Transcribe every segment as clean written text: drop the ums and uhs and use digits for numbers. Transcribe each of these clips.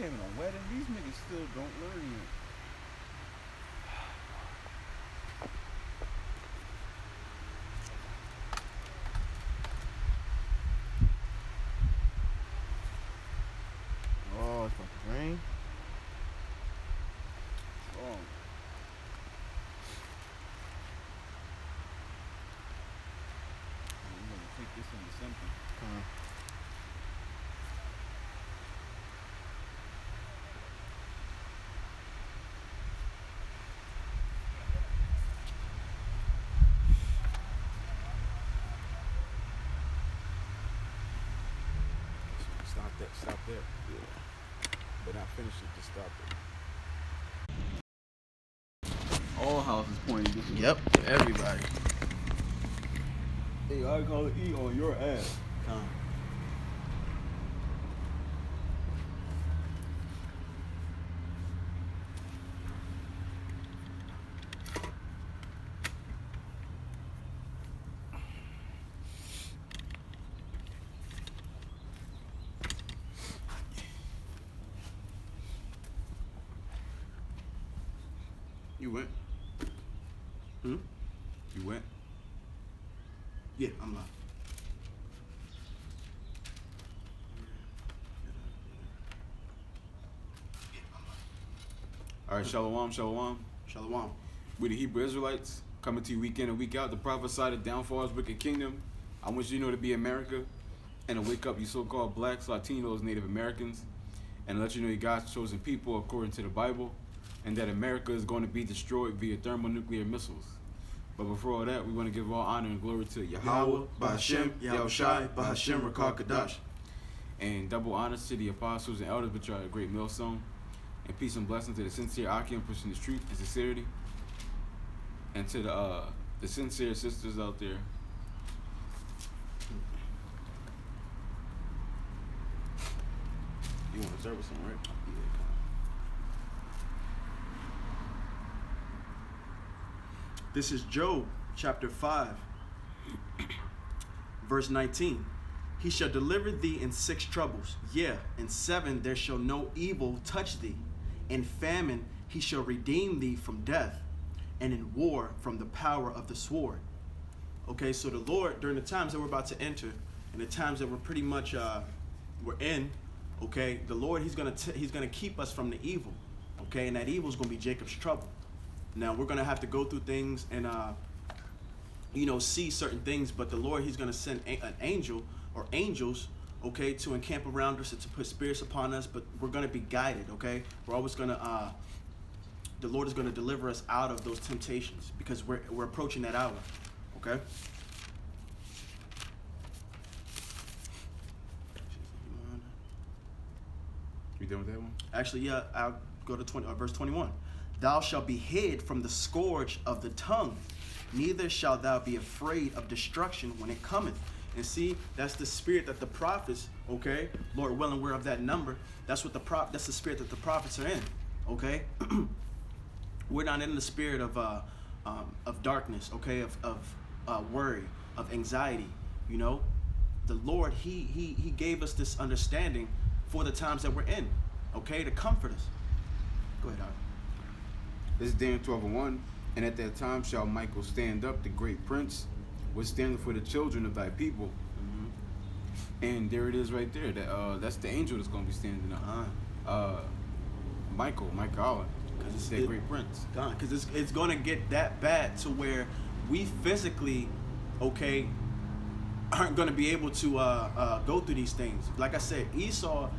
having a wedding. These niggas still don't learn yet. Oh, it's about to rain. Oh. I'm gonna take this into something. Stop there. Yeah. But not finish it, just stop it. All houses pointing this way. Yep, everybody. Hey, I call it E on your ass. You went? You went? Yeah, I'm live. All right, Shalom. Shalom. We the Hebrew Israelites coming to you week in and week out to prophesy the downfall of this wicked kingdom. I want you to know to be America and to wake up you so-called blacks, Latinos, Native Americans, and to let you know you God's chosen people according to the Bible, and that America is going to be destroyed via thermonuclear missiles. But before all that, we want to give all honor and glory to Yahweh, Bahashem, Yahushai, Bahashem, Rakah Kadash. and double honors to the apostles and elders which are a great millstone, and peace and blessings to the sincere Akim pushing this truth and sincerity, and to the sincere sisters out there. You want to serve us something, right? Yeah. This is Job, chapter 5, verse 19. He shall deliver thee in 6 troubles. Yeah, in 7 there shall no evil touch thee. In famine he shall redeem thee from death, and in war from the power of the sword. Okay, so the Lord, during the times that we're about to enter, and the times that we're pretty much we're in, okay, the Lord, he's gonna keep us from the evil, okay, and that evil is gonna be Jacob's trouble. Now we're gonna have to go through things and see certain things, but the Lord, he's gonna send an angel or angels, okay, to encamp around us and to put spirits upon us, but we're gonna be guided, okay. We're always gonna the Lord is gonna deliver us out of those temptations because we're approaching that hour, okay. You done with that one? Actually, yeah, I'll go to verse 21. Thou shalt be hid from the scourge of the tongue, neither shalt thou be afraid of destruction when it cometh. And see, that's the spirit that the prophets, okay, Lord willing, we're of that number. That's what that's the spirit that the prophets are in, okay. We're not in the spirit of darkness, okay, of worry, of anxiety. You know, the Lord, he gave us this understanding for the times that we're in, okay, to comfort us. Go ahead, Art. This is Daniel 12:1. And at that time shall Michael stand up, the great prince, which standeth for the children of thy people. Mm-hmm. And there it is right there. That's the angel that's going to be standing up. Michael, because it's that great prince. Because it's going to get that bad to where we physically, okay, aren't going to be able to go through these things. Like I said, Esau,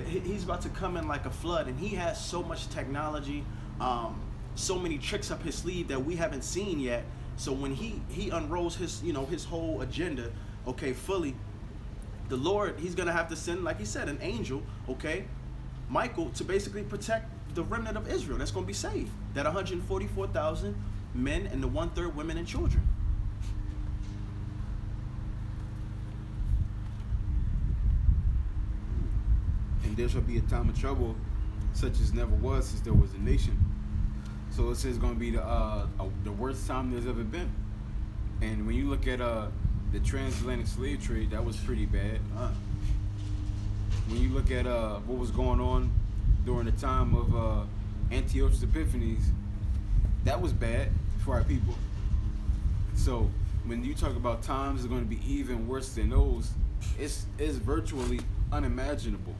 he's about to come in like a flood, and he has so much technology, so many tricks up his sleeve that we haven't seen yet. So when he unrolls his whole agenda, okay, fully, the Lord, he's gonna have to send, like he said, an angel, okay, Michael, to basically protect the remnant of Israel that's gonna be saved. That 144,000 men and the 1/3 women and children. And there shall be a time of trouble, such as never was since there was a nation. So it says it's going to be the worst time there's ever been. And when you look at the transatlantic slave trade, that was pretty bad. When you look at what was going on during the time of Antiochus Epiphanes, that was bad for our people. So when you talk about times are going to be even worse than those, it's virtually unimaginable,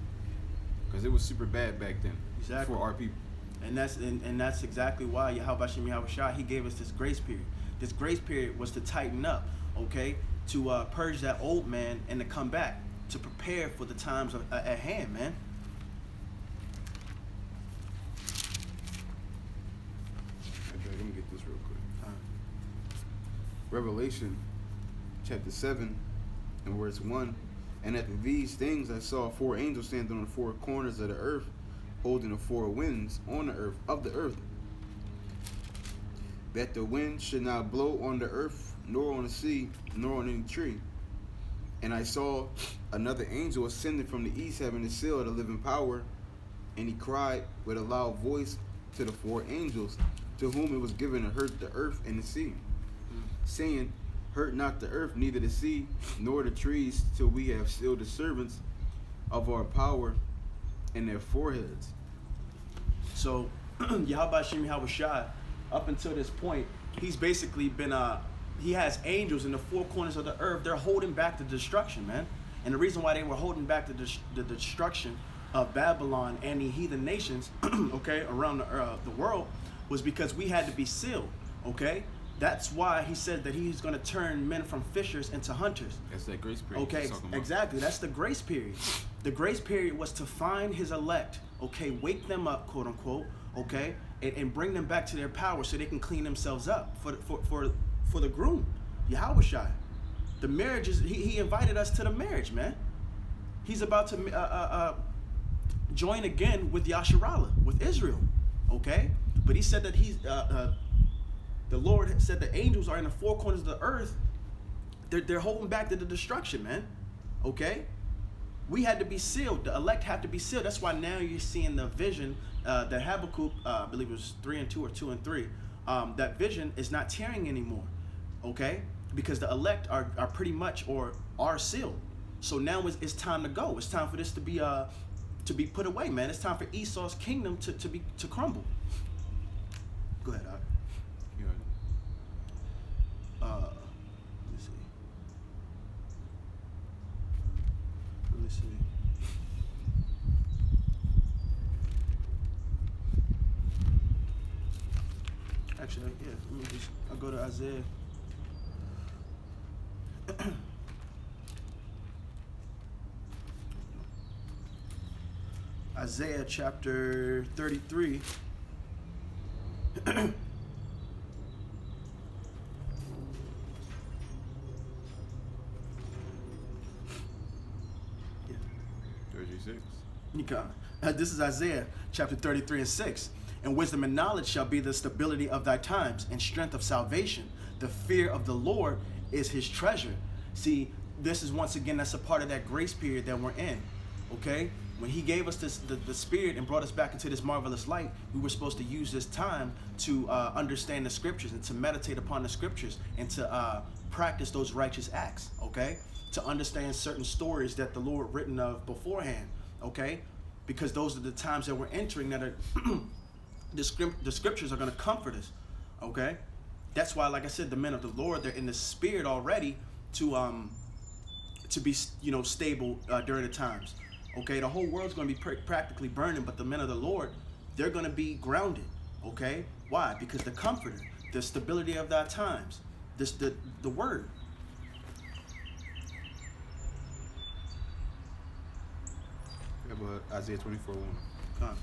because it was super bad back then. Exactly. For our people. And that's exactly why Yahweh Shem Yahweh Shai, he gave us this grace period. This grace period was to tighten up, okay, to purge that old man and to come back, to prepare for the times at hand, man. Okay, let me get this real quick. Revelation chapter 7 and verse 1. And after these things I saw 4 angels standing on the 4 corners of the earth, holding the 4 winds on the earth, of the earth, that the wind should not blow on the earth, nor on the sea, nor on any tree. And I saw another angel ascending from the east, having the seal of the living power, and he cried with a loud voice to the 4 angels, to whom it was given to hurt the earth and the sea, saying, hurt not the earth, neither the sea, nor the trees, till we have sealed the servants of our power in their foreheads. So Yahweh Shem Yahweh Shai, up until this point, he's basically been he has angels in the 4 corners of the earth. They're holding back the destruction, man. And the reason why they were holding back the destruction of Babylon and the heathen nations, okay, around the world, was because we had to be sealed, okay? That's why he said that he's going to turn men from fishers into hunters. That's that grace period. Okay, exactly. That's the grace period. The grace period was to find his elect, okay, wake them up, quote unquote, okay, and bring them back to their power so they can clean themselves up for the groom, Yahweh Shai. The marriage is, he invited us to the marriage, man. He's about to join again with Yasharallah, with Israel, okay? But he said that the Lord said the angels are in the 4 corners of the earth. They're holding back the destruction, man. Okay? We had to be sealed. The elect had to be sealed. That's why now you're seeing the vision that Habakkuk, I believe it was 3 and 2 or 2 and 3. That vision is not tearing anymore. Okay? Because the elect are pretty much or are sealed. So now it's time to go. It's time for this to be put away, man. It's time for Esau's kingdom to crumble. Go ahead, Doc. Let me see. Actually, yeah, I'll go to Isaiah. Isaiah chapter 33. This is Isaiah chapter 33 and 6. And wisdom and knowledge shall be the stability of thy times, and strength of salvation. The fear of the Lord is his treasure. See, this is once again, that's a part of that grace period that we're in. Okay? When he gave us the spirit and brought us back into this marvelous light, we were supposed to use this time to understand the scriptures and to meditate upon the scriptures and to practice those righteous acts. Okay? To understand certain stories that the Lord written of beforehand. Okay? Because those are the times that we're entering that are the scriptures are going to comfort us. Okay? That's why, like I said, the men of the Lord, they're in the spirit already to be, stable during the times. Okay? The whole world's going to be practically burning, but the men of the Lord, they're going to be grounded. Okay? Why? Because the comforter, the stability of thy times, the word. Isaiah 24:1.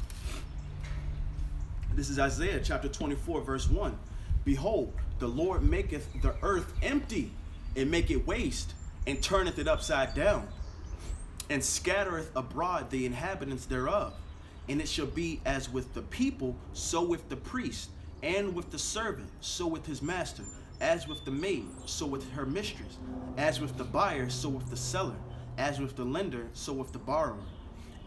This is Isaiah chapter 24, verse 1. Behold, the Lord maketh the earth empty, and make it waste, and turneth it upside down, and scattereth abroad the inhabitants thereof. And it shall be as with the people, so with the priest, and with the servant, so with his master, as with the maid, so with her mistress, as with the buyer, so with the seller, as with the lender, so with the borrower.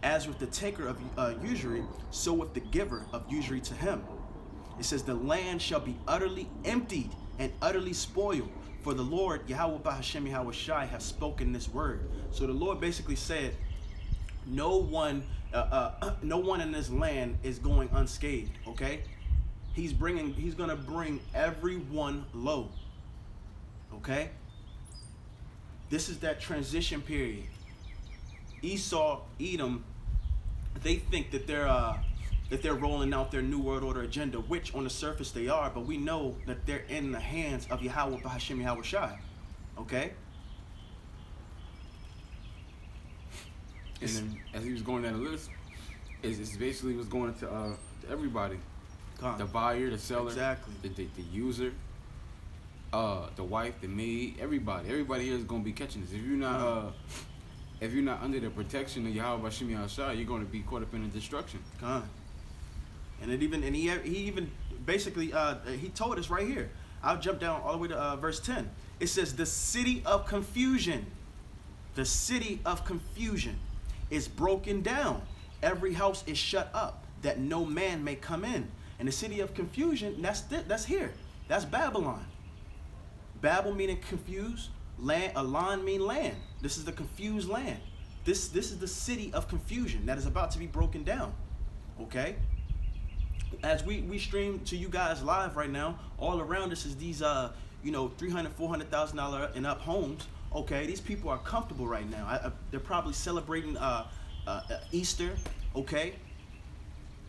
As with the taker of usury, so with the giver of usury to him. It says, the land shall be utterly emptied and utterly spoiled, for the Lord, Yahweh Hashem Yahweh Shai, have spoken this word. So the Lord basically said No one, no one in this land is going unscathed. Okay, He's gonna bring everyone low. Okay, this is that transition period. Esau, Edom, they think that they're rolling out their New World Order agenda, which on the surface they are, but we know that they're in the hands of Yahweh B'Hashem Yahweh Shai. Okay? And then as he was going down the list, it's basically was going to everybody. The buyer, the seller, exactly. the user, the wife, the maid, everybody. Everybody here is gonna be catching this. If you're not under the protection of Yahweh B'Shem Yahshua, you're going to be caught up in the destruction. And he even basically he told us right here. I'll jump down all the way to verse 10. It says, the city of confusion is broken down. Every house is shut up, that no man may come in. And the city of confusion, that's here. That's Babylon. Babel meaning confused. Land, Alan mean land. This is the confused land. This is the city of confusion that is about to be broken down. Okay? As we stream to you guys live right now, all around us is these $300,000, $400,000 and up homes. Okay, these people are comfortable right now. They're probably celebrating Easter. Okay,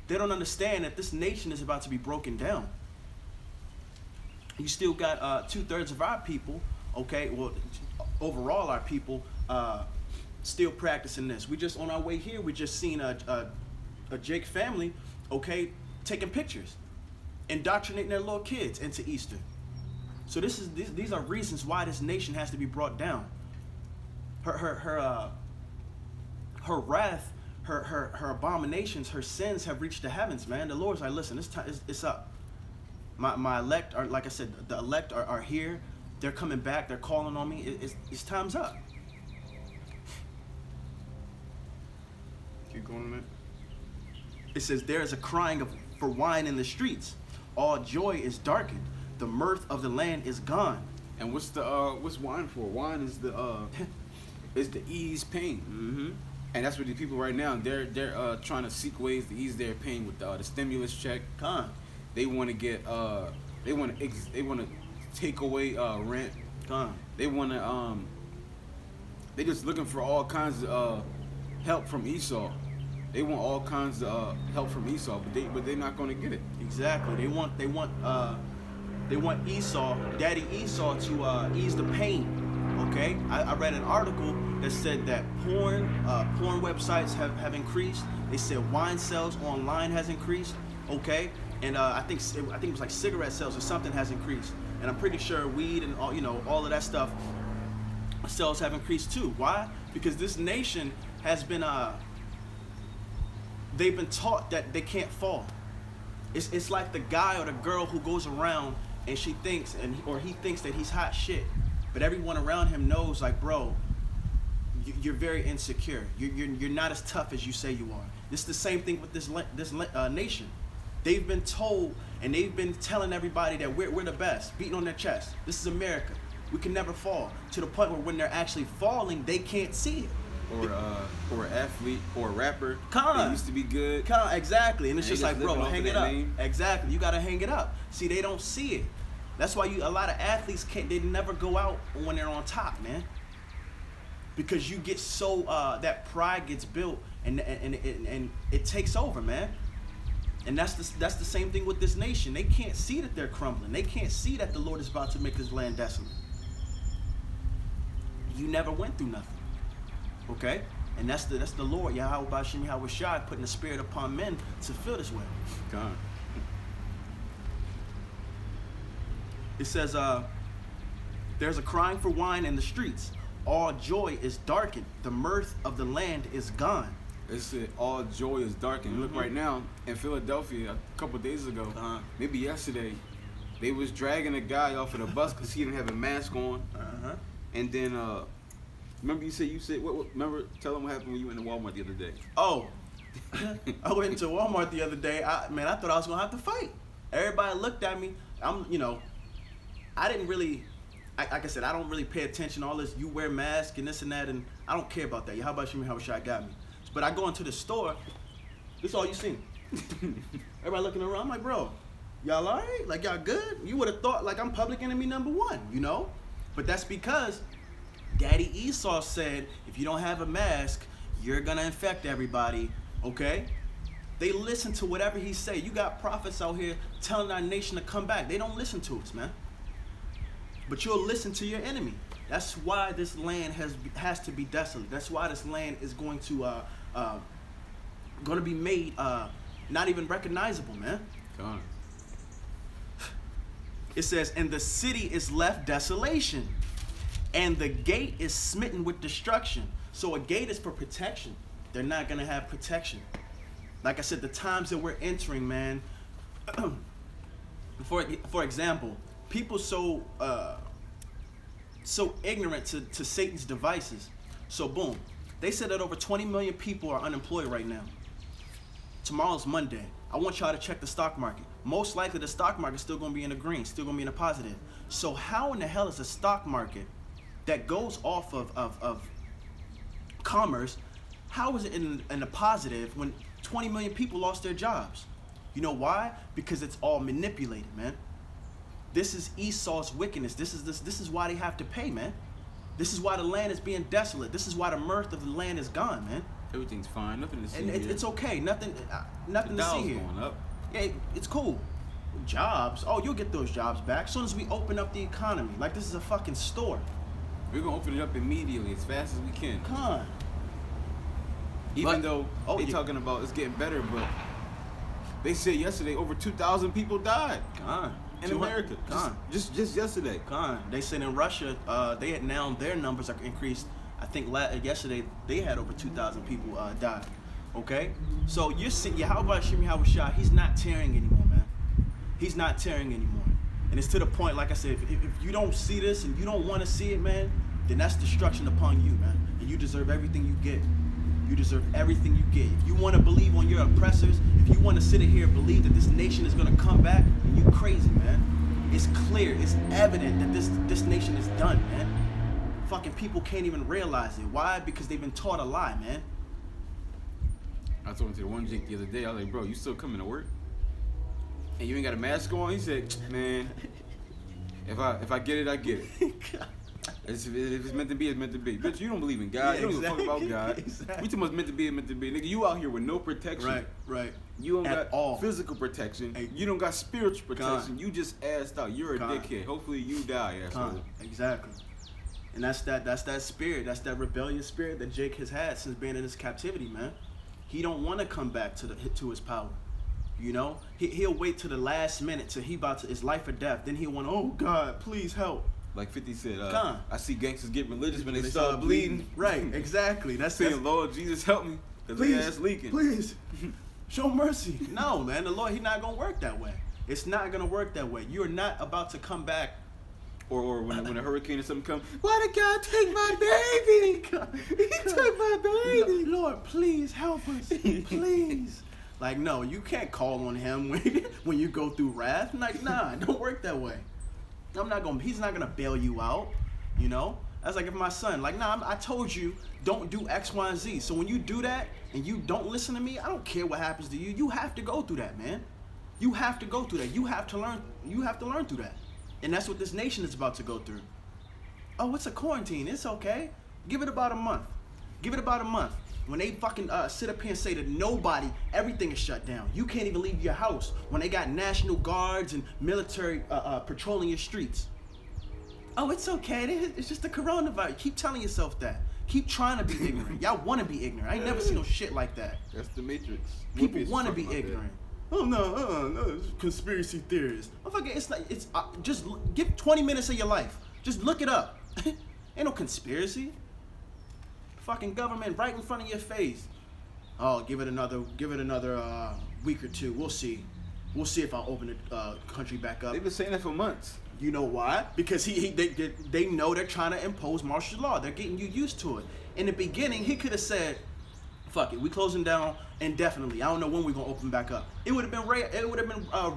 they don't understand that this nation is about to be broken down. You still got 2/3 of our people. Okay, well, overall our people still practicing this. We just on our way here. We just seen a Jake family. Okay, taking pictures, indoctrinating their little kids into Easter. So these are reasons why this nation has to be brought down. Her wrath, her abominations, her sins have reached the heavens, man. The Lord's like, listen, it's up. My elect are, like I said, the elect are here. They're coming back. They're calling on me. It's time's up. Keep going, man. It says there is a crying for wine in the streets. All joy is darkened. The mirth of the land is gone. And what's wine for? Wine is the ease pain. Mm-hmm. And that's what the people right now, they're trying to seek ways to ease their pain with the stimulus check. They want to get they want to take away rent. They want to they just looking for all kinds of help from Esau. They want all kinds of help from Esau, but they're not going to get it. Exactly. They want Esau, Daddy Esau, to ease the pain. Okay, I read an article that said that porn websites have increased. They said wine sales online has increased. Okay, and I think it was like cigarette sales or something has increased. And I'm pretty sure weed and all of that stuff sales have increased too. Why? Because this nation has been they've been taught that they can't fall. It's like the guy or the girl who goes around and she thinks or he thinks that he's hot shit, but everyone around him knows, like, bro, you're very insecure. You're not as tough as you say you are. It's the same thing with this nation. They've been told and they've been telling everybody that we're the best, beating on their chest. This is America. We can never fall. To the point where when they're actually falling, they can't see it. Or an athlete or a rapper. They used to be good. Exactly. And it's just like, bro, hang it up. Name. Exactly. You gotta hang it up. See, they don't see it. That's why a lot of athletes they never go out when they're on top, man. Because you get so that pride gets built and it takes over, man. And that's the same thing with this nation. They can't see that they're crumbling. They can't see that the Lord is about to make this land desolate. You never went through nothing. Okay? And that's the Lord, Yahweh B'Shem Yahweh Shai, putting the spirit upon men to feel this way. God. It says, there's a crying for wine in the streets. All joy is darkened. The mirth of the land is gone. It said all joy is darkened. Mm-hmm. Look right now in Philadelphia a couple days ago, maybe yesterday, they was dragging a guy off of the bus because he didn't have a mask on. And then, remember you said what? Remember, tell them what happened when you went to Walmart the other day. Oh, I went into Walmart the other day. I thought I was gonna have to fight. Everybody looked at me. I didn't really, like I said, I don't really pay attention to all this. You wear masks and this and that, and I don't care about that. How about you? How I got me? But I go into the store, this is all you see. Everybody looking around, I'm like, bro, y'all all right? Like, y'all good? You would have thought, like, I'm public enemy number one, you know? But that's because Daddy Esau said, if you don't have a mask, you're gonna infect everybody, okay? They listen to whatever he say. You got prophets out here telling our nation to come back. They don't listen to us, man. But you'll listen to your enemy. That's why this land has to be desolate. That's why this land is going to be made not even recognizable, man. Come It says, and the city is left desolation, and the gate is smitten with destruction. So a gate is for protection. They're not gonna have protection. Like I said, the times that we're entering, man. For example, people so ignorant to Satan's devices. So boom, they said that over 20 million people are unemployed right now. Tomorrow's Monday. I want y'all to check the stock market. Most likely the stock market's still gonna be in the green, still gonna be in the positive. So how in the hell is a stock market that goes off of commerce, how is it in the positive when 20 million people lost their jobs? You know why? Because it's all manipulated, man. This is Esau's wickedness. This is why they have to pay, man. This is why the land is being desolate. This is why the mirth of the land is gone, man. Everything's fine. Nothing to see. And it's okay. Nothing to see here. Going up. Yeah, it's cool. Jobs. Oh, you'll get those jobs back as soon as we open up the economy. Like this is a fucking store. We're gonna open it up immediately, as fast as we can. Come on. Even though they yeah. talking about it's getting better, but they said yesterday over 2,000 people died in America. Just yesterday. They said in Russia, they had now their numbers are increased. I think yesterday they had over 2,000 people die. Okay, so you're seeing Yahweh Shimi Hawashah, he's not tearing anymore, man. He's not tearing anymore, and it's to the point. Like I said, if you don't see this and you don't want to see it, man, then that's destruction upon you, man. And you deserve everything you get. You deserve everything you get. If you want to believe on your oppressors, if you want to sit here and believe that this nation is going to come back, then you crazy, man. It's clear, it's evident that this nation is done, man. Fucking people can't even realize it. Why? Because they've been taught a lie, man. I told him to the one Jake the other day, I was like, bro, you still coming to work? And you ain't got a mask on? He said, man, if I get it, I get it. If it's meant to be, it's meant to be. Bitch, you don't believe in God. Yeah, you don't give a fuck about God. Exactly. We too much meant to be, meant to be. Nigga, you out here with no protection. Right. You don't At got all. physical protection. Hey. You don't got spiritual protection. God. You just assed out. You're a God. dickhead. Hopefully you die, asshole. Exactly. And that's that spirit, that's that rebellious spirit that Jake has had since being in his captivity, man. He don't want to come back to his power. You know? He'll wait to the last minute till it's life or death. Then he'll want, oh God, please help. Like 50 said, Con. I see gangsters get religious when they start bleeding. Right, exactly. That's saying, Lord Jesus, help me, because their ass leaking. Please, show mercy. No, man, the Lord, he's not going to work that way. It's not going to work that way. You're not about to come back. Or when a hurricane or something comes, why did God take my baby? He took my baby. Lord, please help us. Please. Like, no, you can't call on him when you go through wrath. Like, nah, it don't work that way. He's not gonna bail you out, you know? That's like if my son, like, nah, I told you, don't do X, Y, and Z. So when you do that and you don't listen to me, I don't care what happens to you. You have to go through that, man. You have to go through that. You have to learn through that. And that's what this nation is about to go through. Oh, it's a quarantine. It's okay. Give it about a month. When they fucking sit up here and say that everything is shut down. You can't even leave your house when they got National Guards and military patrolling your streets. Oh, it's okay. It's just the coronavirus. Keep telling yourself that. Keep trying to be ignorant. Y'all want to be ignorant. I ain't never seen no shit like that. That's the Matrix. People want to be ignorant. Oh no, it's conspiracy theories. Just give 20 minutes of your life. Just look it up. Ain't no conspiracy. Fucking government right in front of your face. Oh, give it another week or two. We'll see if I open the country back up. They've been saying that for months. You know why? Because they know they're trying to impose martial law. They're getting you used to it. In the beginning, he could have said, "Fuck it, we closing down indefinitely. I don't know when we're gonna open back up." It would have been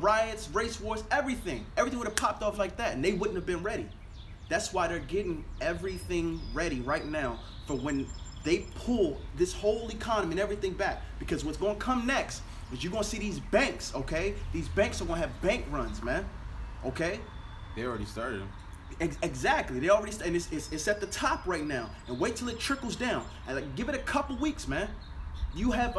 riots, race wars, everything. Everything would have popped off like that, and they wouldn't have been ready. That's why they're getting everything ready right now for when they pull this whole economy and everything back. Because what's going to come next is you're going to see these banks, okay? These banks are going to have bank runs, man, okay? They already started them. Exactly. They already and it's at the top right now. And wait till it trickles down. And like, give it a couple weeks, man. You have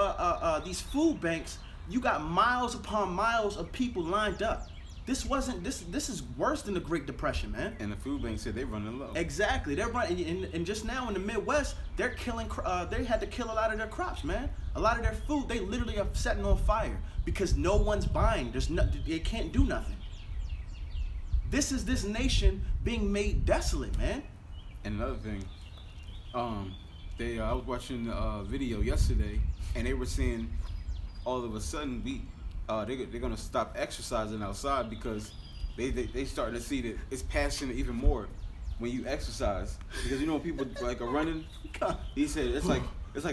these food banks. You got miles upon miles of people lined up. This is worse than the Great Depression, man. And the food bank said they're running low. Exactly. They're running, and just now in the Midwest, they're killing. They had to kill a lot of their crops, man. A lot of their food, they literally are setting on fire because no one's buying. They can't do nothing. This is this nation being made desolate, man. And another thing, I was watching a video yesterday, and they were saying all of a sudden they're gonna stop exercising outside because they starting to see that it's passing even more when you exercise, because you know when people like are running, he said it's like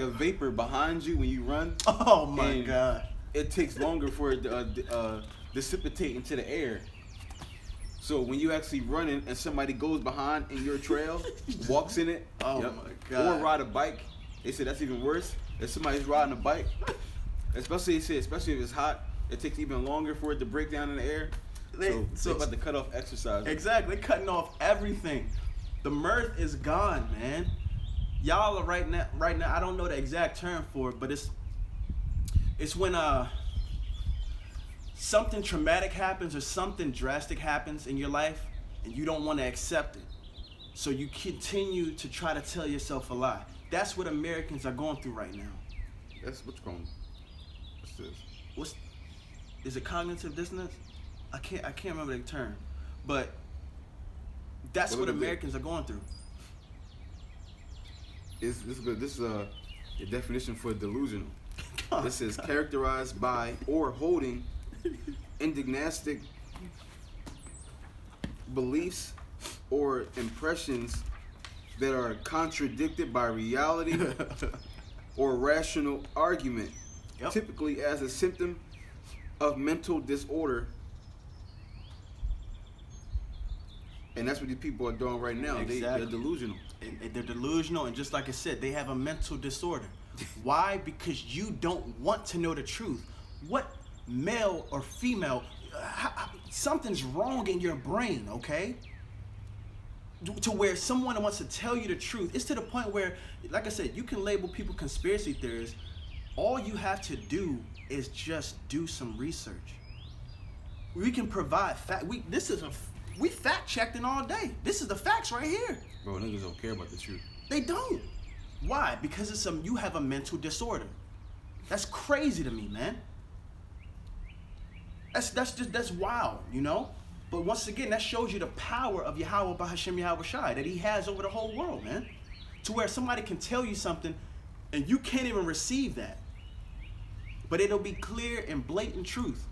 a vapor behind you when you run. Oh my God! It takes longer for it to dissipate into the air. So when you actually running and somebody goes behind in your trail, walks in it, oh my God, or ride a bike, they said that's even worse. If somebody's riding a bike, especially if it's hot, it takes even longer for it to break down in the air. So about to cut off exercise. Exactly, they're cutting off everything. The mirth is gone, man. Y'all are right now. I don't know the exact term for it, but it's when something traumatic happens or something drastic happens in your life and you don't want to accept it. So you continue to try to tell yourself a lie. That's what Americans are going through right now. That's what's going. What's this? Is it cognitive dissonance? I can't remember the term. But that's what Americans are going through. This is good. This is a definition for delusional. This is characterized by or holding indignastic beliefs or impressions that are contradicted by reality or rational argument, typically as a symptom of mental disorder. And that's what these people are doing right now. Exactly. They're delusional. And they're delusional, and just like I said, they have a mental disorder. Why? Because you don't want to know the truth. What male or female, something's wrong in your brain, okay? To where someone wants to tell you the truth. It's to the point where, like I said, you can label people conspiracy theorists. All you have to do is just do some research. We can provide fact. We fact checked all day. This is the facts right here. Bro, niggas don't care about the truth. They don't. Why? Because you have a mental disorder. That's crazy to me, man. That's wild, you know? But once again, that shows you the power of Yahweh Bahashem Yahweh Shai that he has over the whole world, man. To where somebody can tell you something and you can't even receive that. But it'll be clear and blatant truth.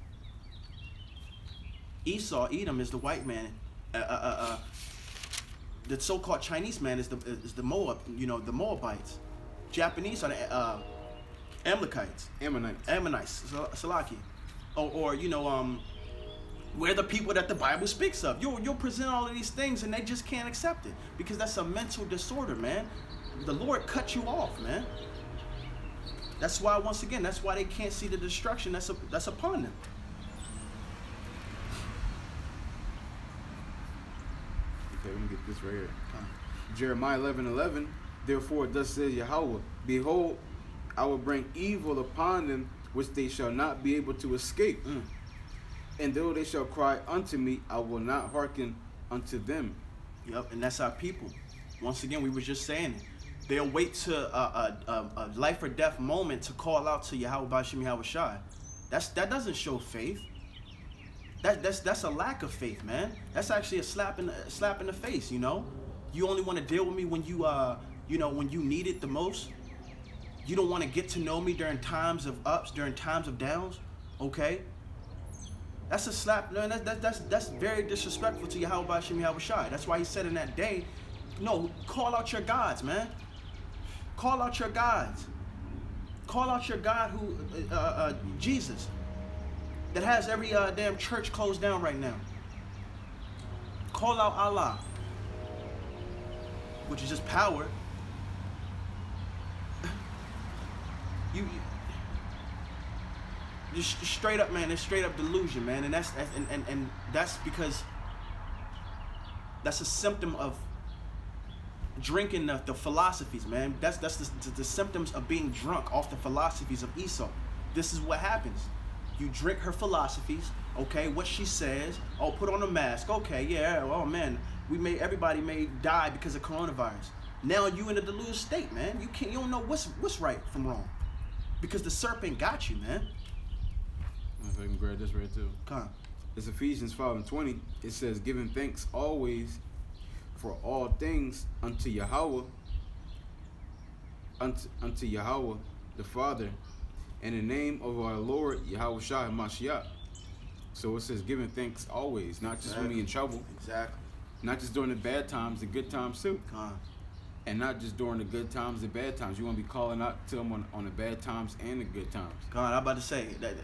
Esau, Edom, is the white man. The so-called Chinese man is the Moab, the Moabites. Japanese are the Amalekites. Ammonites, Salaki. Or we're the people that the Bible speaks of. You'll present all of these things and they just can't accept it because that's a mental disorder, man. The Lord cut you off, man. That's why, once again, that's why they can't see the destruction that's upon them. Okay, let me get this right here. Jeremiah 11:11. Therefore, thus says Yahweh, behold, I will bring evil upon them, which they shall not be able to escape. And though they shall cry unto me, I will not hearken unto them. Yep, and that's our people. Once again, we were just saying it. They'll wait to a life or death moment to call out to Yahweh Bashim Yahweh Shai. That doesn't show faith. That's a lack of faith, man. That's actually a slap in the face. You only want to deal with me when when you need it the most. You don't want to get to know me during times of ups, during times of downs. Okay. That's a slap. No, that's very disrespectful to Yahweh Bashim Yahweh Shai. That's why he said in that day, no, call out your gods, man. Call out your gods. Call out your God who, Jesus, that has every damn church closed down right now. Call out Allah, which is just power. just straight up, man. It's straight up delusion, man, and that's because that's a symptom of drinking the philosophies, man. That's the symptoms of being drunk off the philosophies of Esau. This is what happens. You drink her philosophies, okay? What she says. Oh, put on a mask. Okay, yeah. Oh man, everybody may die because of coronavirus. Now you in a deluded state, man. You don't know what's right from wrong, because the serpent got you, man. If I can grab this right too. Come on. It's Ephesians 5:20. It says, giving thanks always for all things unto Yahweh, unto Yahweh the Father, in the name of our Lord Yahweh Shai Mashiach. So it says giving thanks always, not just when we in trouble, Exactly. not just during the bad times, the good times too, Come on. and not just during the good times, the bad times. You want to be calling out to them on the bad times and the good times. Come on. I'm about to say that.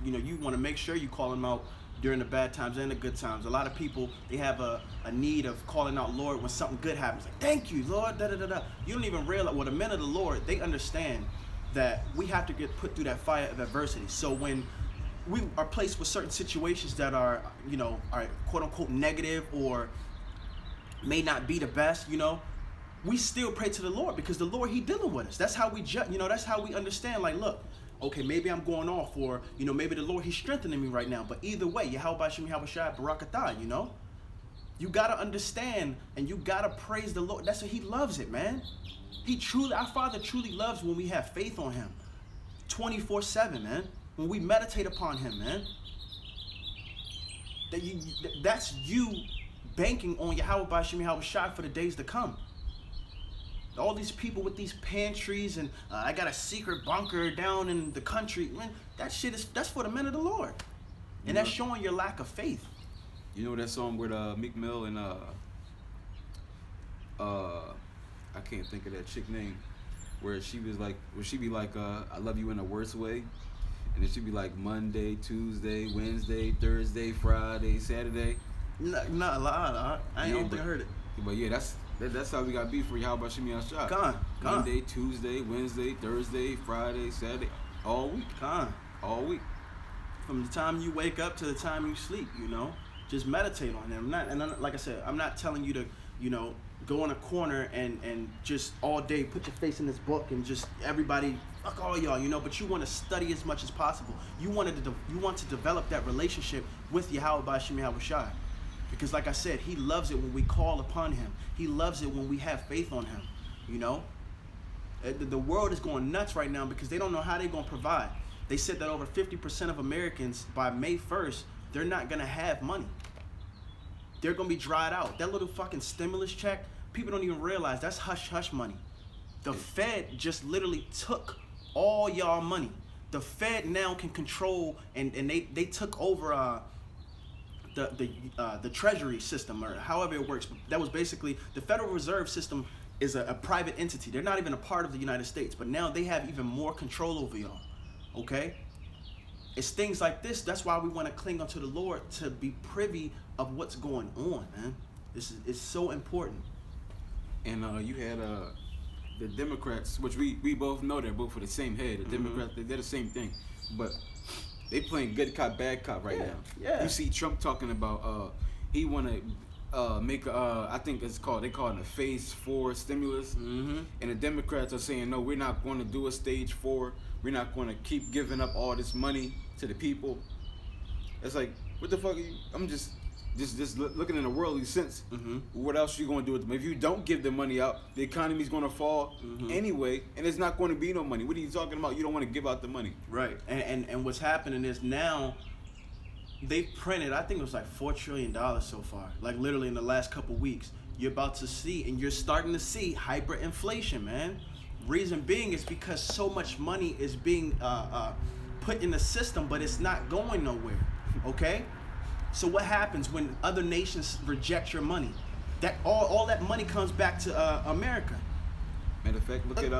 You want to make sure you call them out during the bad times and the good times. A lot of people, they have a need of calling out Lord when something good happens. Like, thank you, Lord. Da da da da. You don't even realize. Well, the men of the Lord, they understand that we have to get put through that fire of adversity. So when we are placed with certain situations that are quote unquote negative or may not be the best, we still pray to the Lord, because the Lord, He dealing with us. That's how we judge. That's how we understand. Like, look, okay, maybe I'm going off, or maybe the Lord, He's strengthening me right now. But either way, Yahweh Shem Yahweh Shai Barakatah, you gotta understand and you gotta praise the Lord. That's what He loves it, man. Our Father truly loves when we have faith on Him, 24/7, man. When we meditate upon Him, man. That's you banking on Yahweh Shem Yahweh Shai for the days to come. All these people with these pantries and I got a secret bunker down in the country, man, that's for the men of the Lord. And that's showing your lack of faith. You know that song with Meek Mill and I can't think of that chick name, where she be like, I love you in the worst way, and then she'd be like Monday, Tuesday, Wednesday, Thursday, Friday, Saturday. Not a lot. I don't think I heard it. But yeah, that's how we got beef for Yahweh Shem Yahweh Shai. Come on. Monday, Tuesday, Wednesday, Thursday, Friday, Saturday, all week. All week. From the time you wake up to the time you sleep, just meditate on Him. Like I said, I'm not telling you to, go in a corner and just all day put your face in this book and just everybody, fuck all y'all, but you want to study as much as possible. You want to develop that relationship with Yahweh Shem Yahweh Shai. Because like I said, He loves it when we call upon Him. He loves it when we have faith on Him, The world is going nuts right now because they don't know how they're going to provide. They said that over 50% of Americans by May 1st, they're not going to have money. They're going to be dried out. That little fucking stimulus check, people don't even realize that's hush-hush money. The Fed just literally took all y'all money. The Fed now can control, and they took over the treasury system, or however it works. That was basically, the Federal Reserve System is a private entity. They're not even a part of the United States, but now they have even more control over y'all, okay? It's things like this. That's why we want to cling onto the Lord, to be privy of what's going on, man. It's so important. And you had the Democrats, which we both know they're both for the same head. The Democrats, they're the same thing, but they playing good cop, bad cop right now. Yeah. You see Trump talking about he want to make I think they call it a phase 4 stimulus. And the Democrats are saying, no, we're not going to do a stage 4. We're not going to keep giving up all this money to the people. It's like, what the fuck are you? I'm just looking in a worldly sense. What else are you going to do with them? If you don't give the money out, the economy's going to fall anyway, and there's not going to be no money. What are you talking about? You don't want to give out the money. Right. And what's happening is now they've printed, I think it was like $4 trillion so far, like literally in the last couple weeks. You're about to see, and you're starting to see hyperinflation, man. Reason being is because so much money is being put in the system, but it's not going nowhere, okay? So what happens when other nations reject your money? That all that money comes back to America. Matter of fact, look at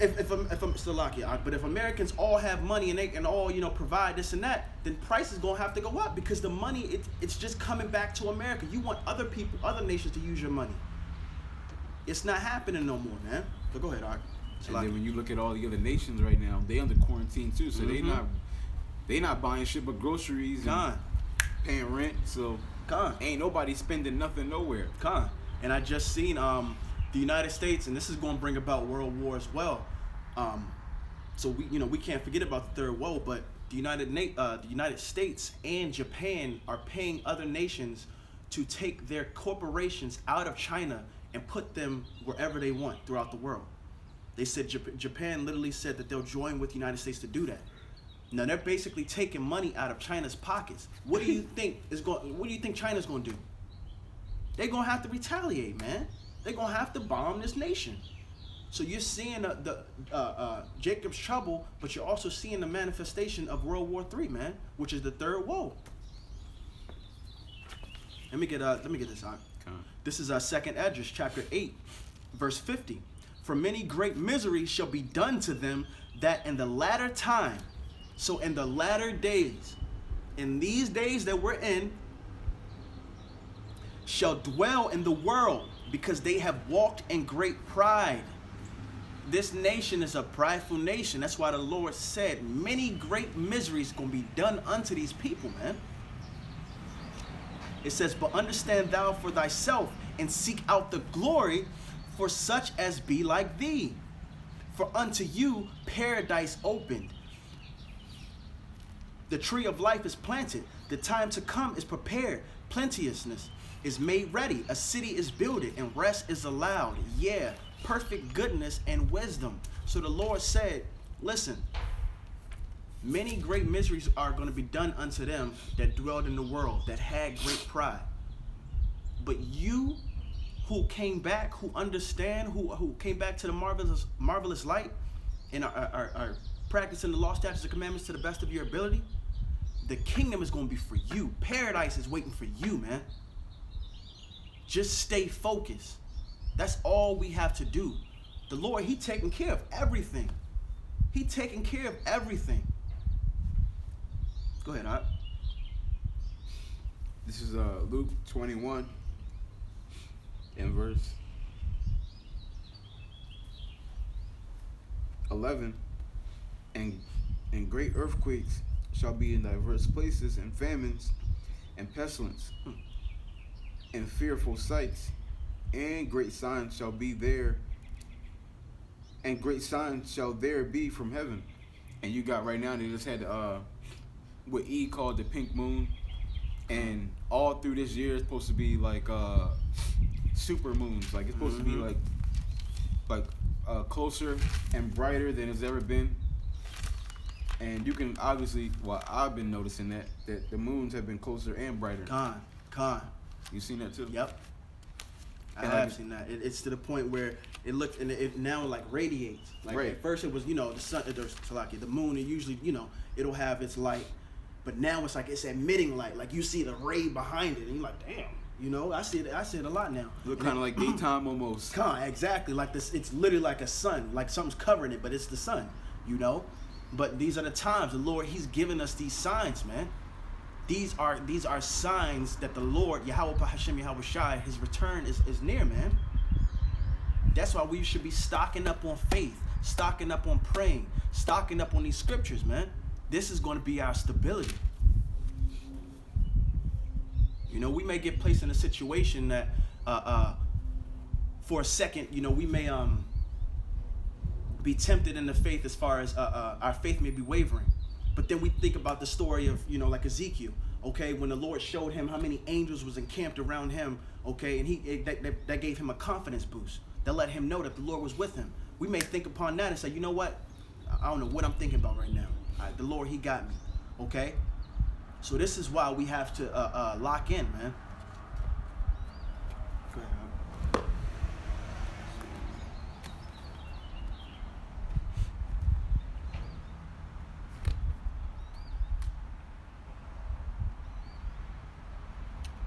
if I'm still lucky, but if Americans all have money and they can all provide this and that, then prices gonna have to go up, because the money it's just coming back to America. You want other people, other nations to use your money. It's not happening no more, man. So go ahead, Art. And then when you look at all the other nations right now, they under quarantine too, so they not buying shit but groceries and paying rent. So ain't nobody spending nothing nowhere. And I just seen the United States, and this is going to bring about world war as well. So we can't forget about the third woe, but the United States and Japan are paying other nations to take their corporations out of China and put them wherever they want throughout the world. They said Japan literally said that they'll join with the United States to do that. Now they're basically taking money out of China's pockets. What do you think China's going to do? They're going to have to retaliate, man. They're going to have to bomb this nation. So you're seeing the Jacob's trouble, but you're also seeing the manifestation of World War III, man, which is the third woe. Let me get this out. This is 2nd Esdras, chapter 8, verse 50. For many great miseries shall be done to them that in the latter time, so in the latter days, in these days that we're in, shall dwell in the world, because they have walked in great pride. This nation is a prideful nation. That's why the Lord said many great miseries going to be done unto these people, man. It says, but understand thou for thyself and seek out the glory for such as be like thee. For unto you paradise opened. The tree of life is planted. The time to come is prepared. Plenteousness is made ready. A city is builded and rest is allowed. Yeah, perfect goodness and wisdom. So the Lord said, listen, many great miseries are going to be done unto them that dwelled in the world, that had great pride. But you who came back, who understand, who came back to the marvelous light and are practicing the law, statutes, and commandments to the best of your ability, the kingdom is going to be for you. Paradise is waiting for you, man. Just stay focused. That's all we have to do. The Lord, He taking care of everything. He taking care of everything. Go ahead, Art. This is Luke 21 and verse 11. And great earthquakes shall be in diverse places, and famines, and pestilence, and fearful sights, and great signs shall be there, and great signs shall there be from heaven. And you got right now, they just had what E called the pink moon, and all through this year it's supposed to be like super moons. Like it's supposed to be like closer and brighter than it's ever been. And you can obviously, well, I've been noticing that the moons have been closer and brighter. Con. You seen that too? Yep. I have seen that. It's to the point where it looks, and it now like radiates. Like right. At first it was, the sun, the moon, it usually, it'll have its light. But now it's like it's emitting light. Like you see the ray behind it, and you're like, damn. I see it a lot now. Look kind of like daytime almost. Exactly. Like this, it's literally like a sun. Like something's covering it, but it's the sun. But these are the times the Lord, He's given us these signs, man. These are signs that the Lord, Yahweh Hashem Yahweh Shai, His return is near, man. That's why we should be stocking up on faith, stocking up on praying, stocking up on these scriptures, man. This is going to be our stability. We may get placed in a situation that, for a second, we may be tempted in the faith as far as our faith may be wavering. But then we think about the story of, like Ezekiel, okay, when the Lord showed him how many angels was encamped around him, okay, and that gave him a confidence boost. That let him know that the Lord was with him. We may think upon that and say, you know what? I don't know what I'm thinking about right now. The Lord, He got me, okay? So this is why we have to lock in, man. Go ahead, man.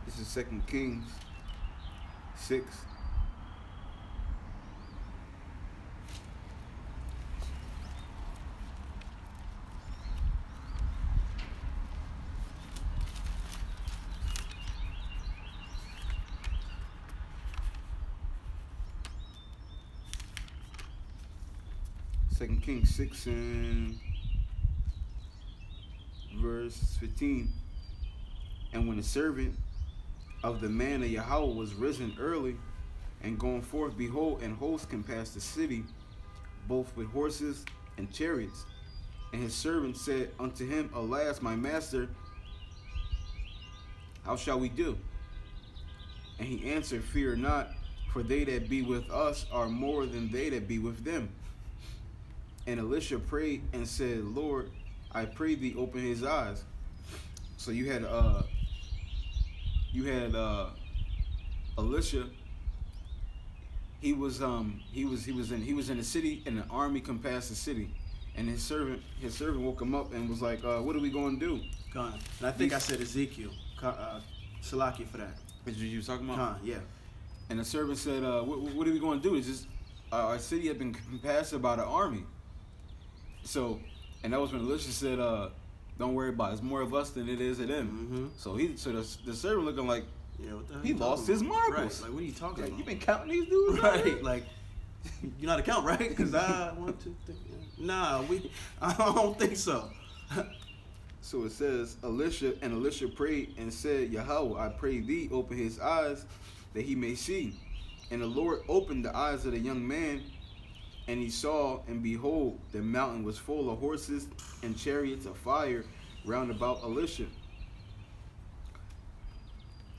This is 2 Kings 6. 2 Kings 6 and verse 15. And when the servant of the man of Yahweh was risen early and going forth, behold, an host compassed the city, both with horses and chariots. And his servant said unto him, Alas, my master, how shall we do? And he answered, Fear not, for they that be with us are more than they that be with them. And Elisha prayed and said, Lord, I pray thee, open his eyes. So you had Elisha. He was in the city, and the army compassed the city. And his servant woke him up and was like, what are we going to do? Khan. And I think I said Ezekiel. Salaki for that. Is what you was talking about? Khan, yeah. And the servant said, what are we going to do? It's just our city had been compassed by the army. So, and that was when Elisha said, don't worry about it. It's more of us than it is of them. Mm-hmm. So the servant looking like, Yeah, what the hell he you lost talking his about? marbles. Right. Like, what are you talking like, about? you been counting these dudes? Right, like, you know how to count, right? Because I want to think. Nah, I don't think so. So it says, Elisha prayed and said, Yahweh, I pray thee, open his eyes that he may see. And the Lord opened the eyes of the young man, and he saw, and behold, the mountain was full of horses and chariots of fire round about Elisha.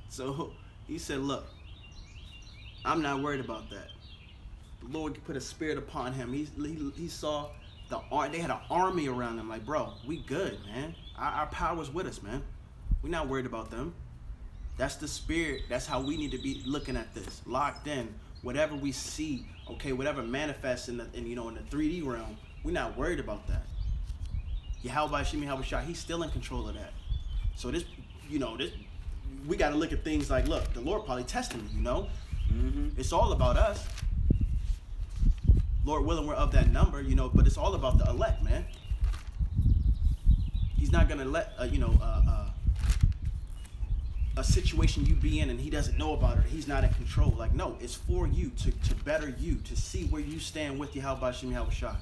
So he said, look, I'm not worried about that. The Lord put a spirit upon him. He saw they had an army around him. Like, bro, we good, man. Our power's with us, man. We're not worried about them. That's the spirit. That's how we need to be looking at this. Locked in. Whatever we see, okay, whatever manifests in the 3D realm, we're not worried about that. Yahweh Shemi Habashah, he's still in control of that. So this, we got to look at things like, look, the Lord probably testing me, It's all about us. Lord willing, we're of that number, but it's all about the elect, man. He's not going to let, a situation you be in and he doesn't know about it, he's not in control. Like, no, it's for you, to better you, to see where you stand with Yahweh Shemi Habashah.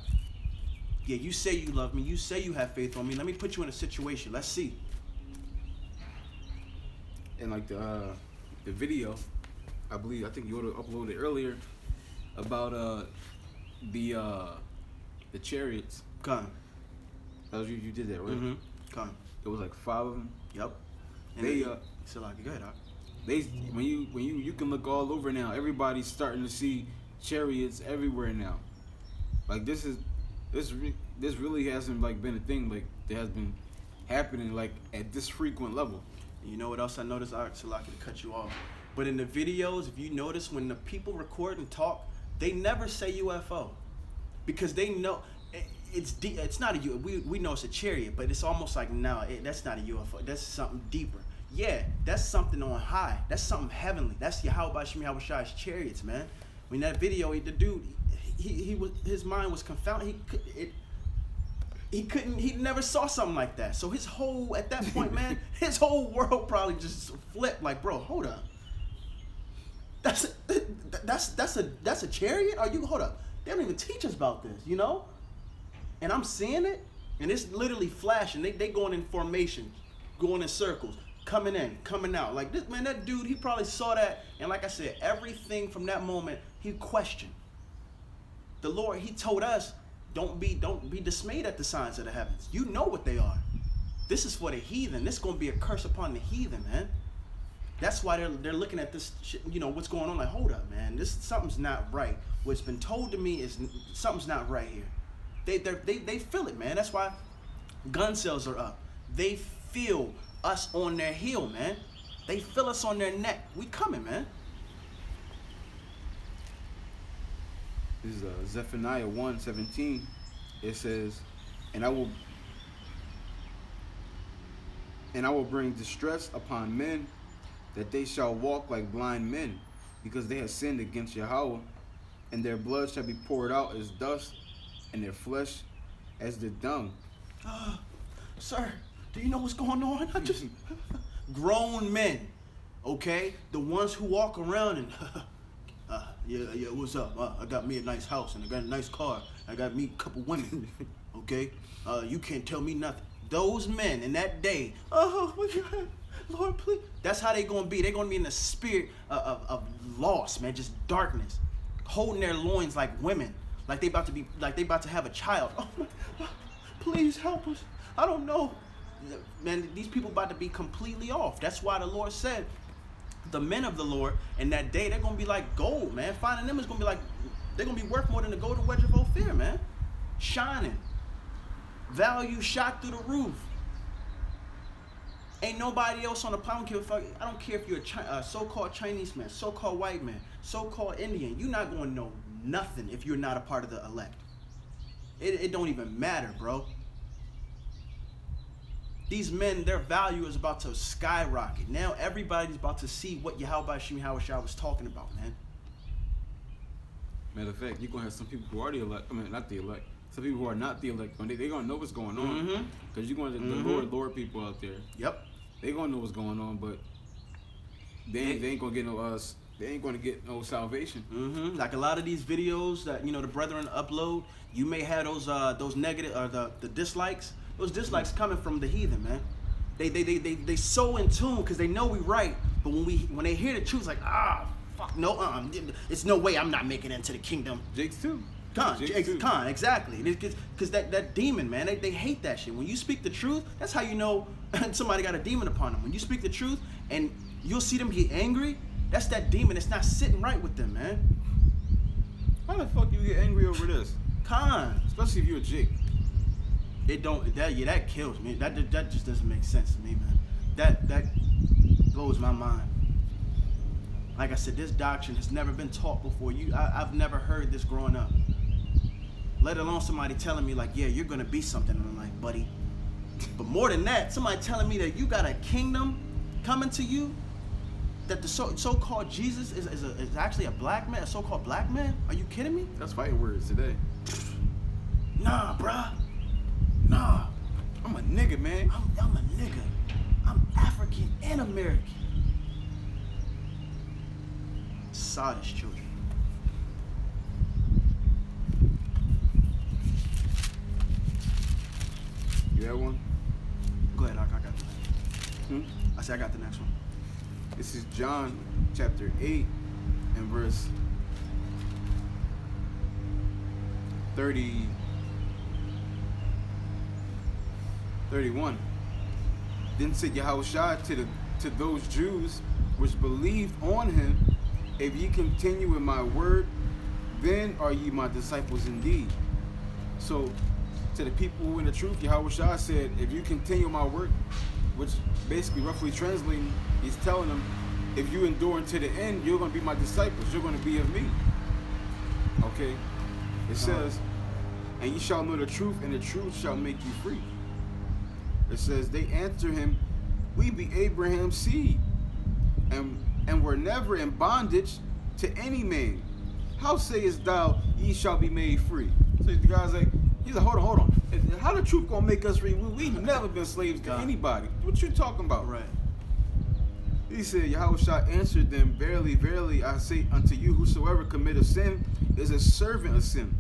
Yeah, you say you love me, you say you have faith on me, let me put you in a situation, let's see. And like the video, I think you ought to upload it earlier about the chariots. Come. That was you did that, right? Mm-hmm. Come. It was like 5 of them. Yep. And They so like, go ahead, Doc. when you can look all over now. Everybody's starting to see chariots everywhere now. Like this really hasn't like been a thing like that has been happening like at this frequent level. You know what else I noticed? Salaki, to cut you off. But in the videos, if you notice, when the people record and talk, they never say UFO, because they know it's not a UFO. We know it's a chariot, but it's almost like that's not a UFO. That's something deeper. Yeah, that's something on high. That's something heavenly. That's Yahweh Shemi Habashah's chariots, man. When that video, the dude, his mind was confounded. He never saw something like that. So at that point, man, his whole world probably just flipped. Like, bro, hold up. That's a chariot? Hold up. They don't even teach us about this, And I'm seeing it, and it's literally flashing. They going in formation, going in circles, coming in, coming out. Like this, man, that dude, he probably saw that, and like I said, everything from that moment, he questioned. The Lord, he told us, don't be dismayed at the signs of the heavens. You know what they are. This is for the heathen. This is going to be a curse upon the heathen, man. That's why they're looking at this shit, what's going on. Like, hold up, man. Something's not right. What's been told to me is something's not right here. They feel it, man. That's why gun sales are up. They feel us on their heel, man. They feel us on their neck. We coming, man. This is Zephaniah 1:17. It says, and I will bring distress upon men, that they shall walk like blind men, because they have sinned against Yahweh, and their blood shall be poured out as dust, and their flesh as the dung. Sir, do you know what's going on? I just grown men, okay, the ones who walk around and Yeah, what's up? I got me a nice house and I got a nice car. I got me a couple women. Okay? You can't tell me nothing. Those men in that day, oh my God, Lord, please. That's how they gonna be. They're gonna be in the spirit of loss, man, just darkness, holding their loins like women, like they about to have a child. Oh my God, please help us. I don't know, man. These people about to be completely off. That's why the Lord said, the men of the Lord in that day, they're gonna be like gold, man. Finding them is gonna be like, they're gonna be worth more than the golden wedge of Ophir, man. Shining. Value shot through the roof. Ain't nobody else on the planet. I don't care if you're a so-called Chinese man, so-called white man, so-called Indian. You're not gonna know nothing if you're not a part of the elect. It don't even matter, bro. These men, their value is about to skyrocket. Now everybody's about to see what Yahweh Shem Yahushua was talking about, man. Matter of fact, you're going to have some people who are the elect. I mean, not the elect. Some people who are not the elect. They're going to know what's going on. Because you're going to the Lord people out there. Yep. They're going to know what's going on, but they ain't going to get no they ain't going to get no salvation. Like a lot of these videos that, the brethren upload, you may have those negative or the dislikes. Those dislikes coming from the heathen, man. They so in tune because they know we right, but when they hear the truth, it's like, fuck no, it's no way I'm not making it into the kingdom. Jakes too. Con, exactly. Because that demon, man, they hate that shit. When you speak the truth, that's how you know somebody got a demon upon them. When you speak the truth and you'll see them get angry, that's that demon. It's not sitting right with them, man. How the fuck you get angry over this? Con. Especially if you're a Jake. That kills me. That just doesn't make sense to me, man. That blows my mind. Like I said, this doctrine has never been taught before. I've never heard this growing up. Let alone somebody telling me like, yeah, you're gonna be something. And I'm like, buddy. But more than that, somebody telling me that you got a kingdom coming to you, that the so-called Jesus is actually a black man, a so-called black man. Are you kidding me? That's fighting words today. Nah, bruh. Nah. I'm a nigga, man. I'm a nigga. I'm African and American. Sodist children. You have one? Go ahead, Doc. I got the next. I said I got the next one. This is John chapter 8 and verse 31. Then said Yahushua to those Jews which believed on him, if ye continue in my word, then are ye my disciples indeed. So to the people who in the truth, Yahushua said, if you continue my work, which basically roughly translating, he's telling them, if you endure unto the end, you're going to be my disciples. You're going to be of me. Okay? It says, and ye shall know the truth, and the truth shall make you free. It says, they answer him, we be Abraham's seed, and were never in bondage to any man. How sayest thou, ye shall be made free? So the guy's like, he's like, hold on. How the truth gonna make us free? We've never been slaves to anybody. What you talking about? Right. He said, Yahushua answered them, verily, verily, I say unto you, whosoever committeth sin is a servant of sin.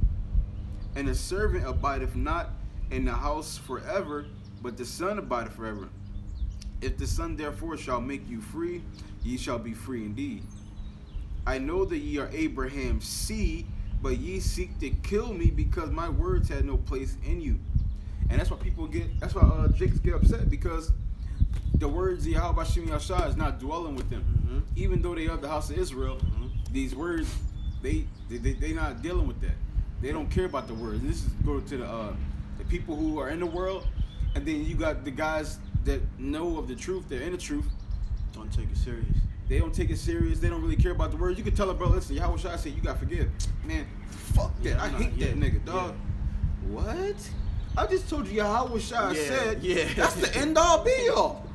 And the servant abideth not in the house forever, but the Son abideth forever. If the Son therefore shall make you free, ye shall be free indeed. I know that ye are Abraham's seed, but ye seek to kill me because my words had no place in you. And that's why that's why Jakes get upset, because the words of Yahweh Shem Yahushua is not dwelling with them. Even though they are the house of Israel, these words, they not dealing with that. They don't care about the words. This is go to the people who are in the world, and then you got the guys that know of the truth, they're in the truth. Don't take it serious. They don't take it serious. They don't really care about the words. You can tell a brother, listen, Yahweh Shai said you got to forgive. Man, fuck that. Yeah, I hate that nigga, dog. Yeah. What? I just told you Yahweh Shai said that's the end all be all.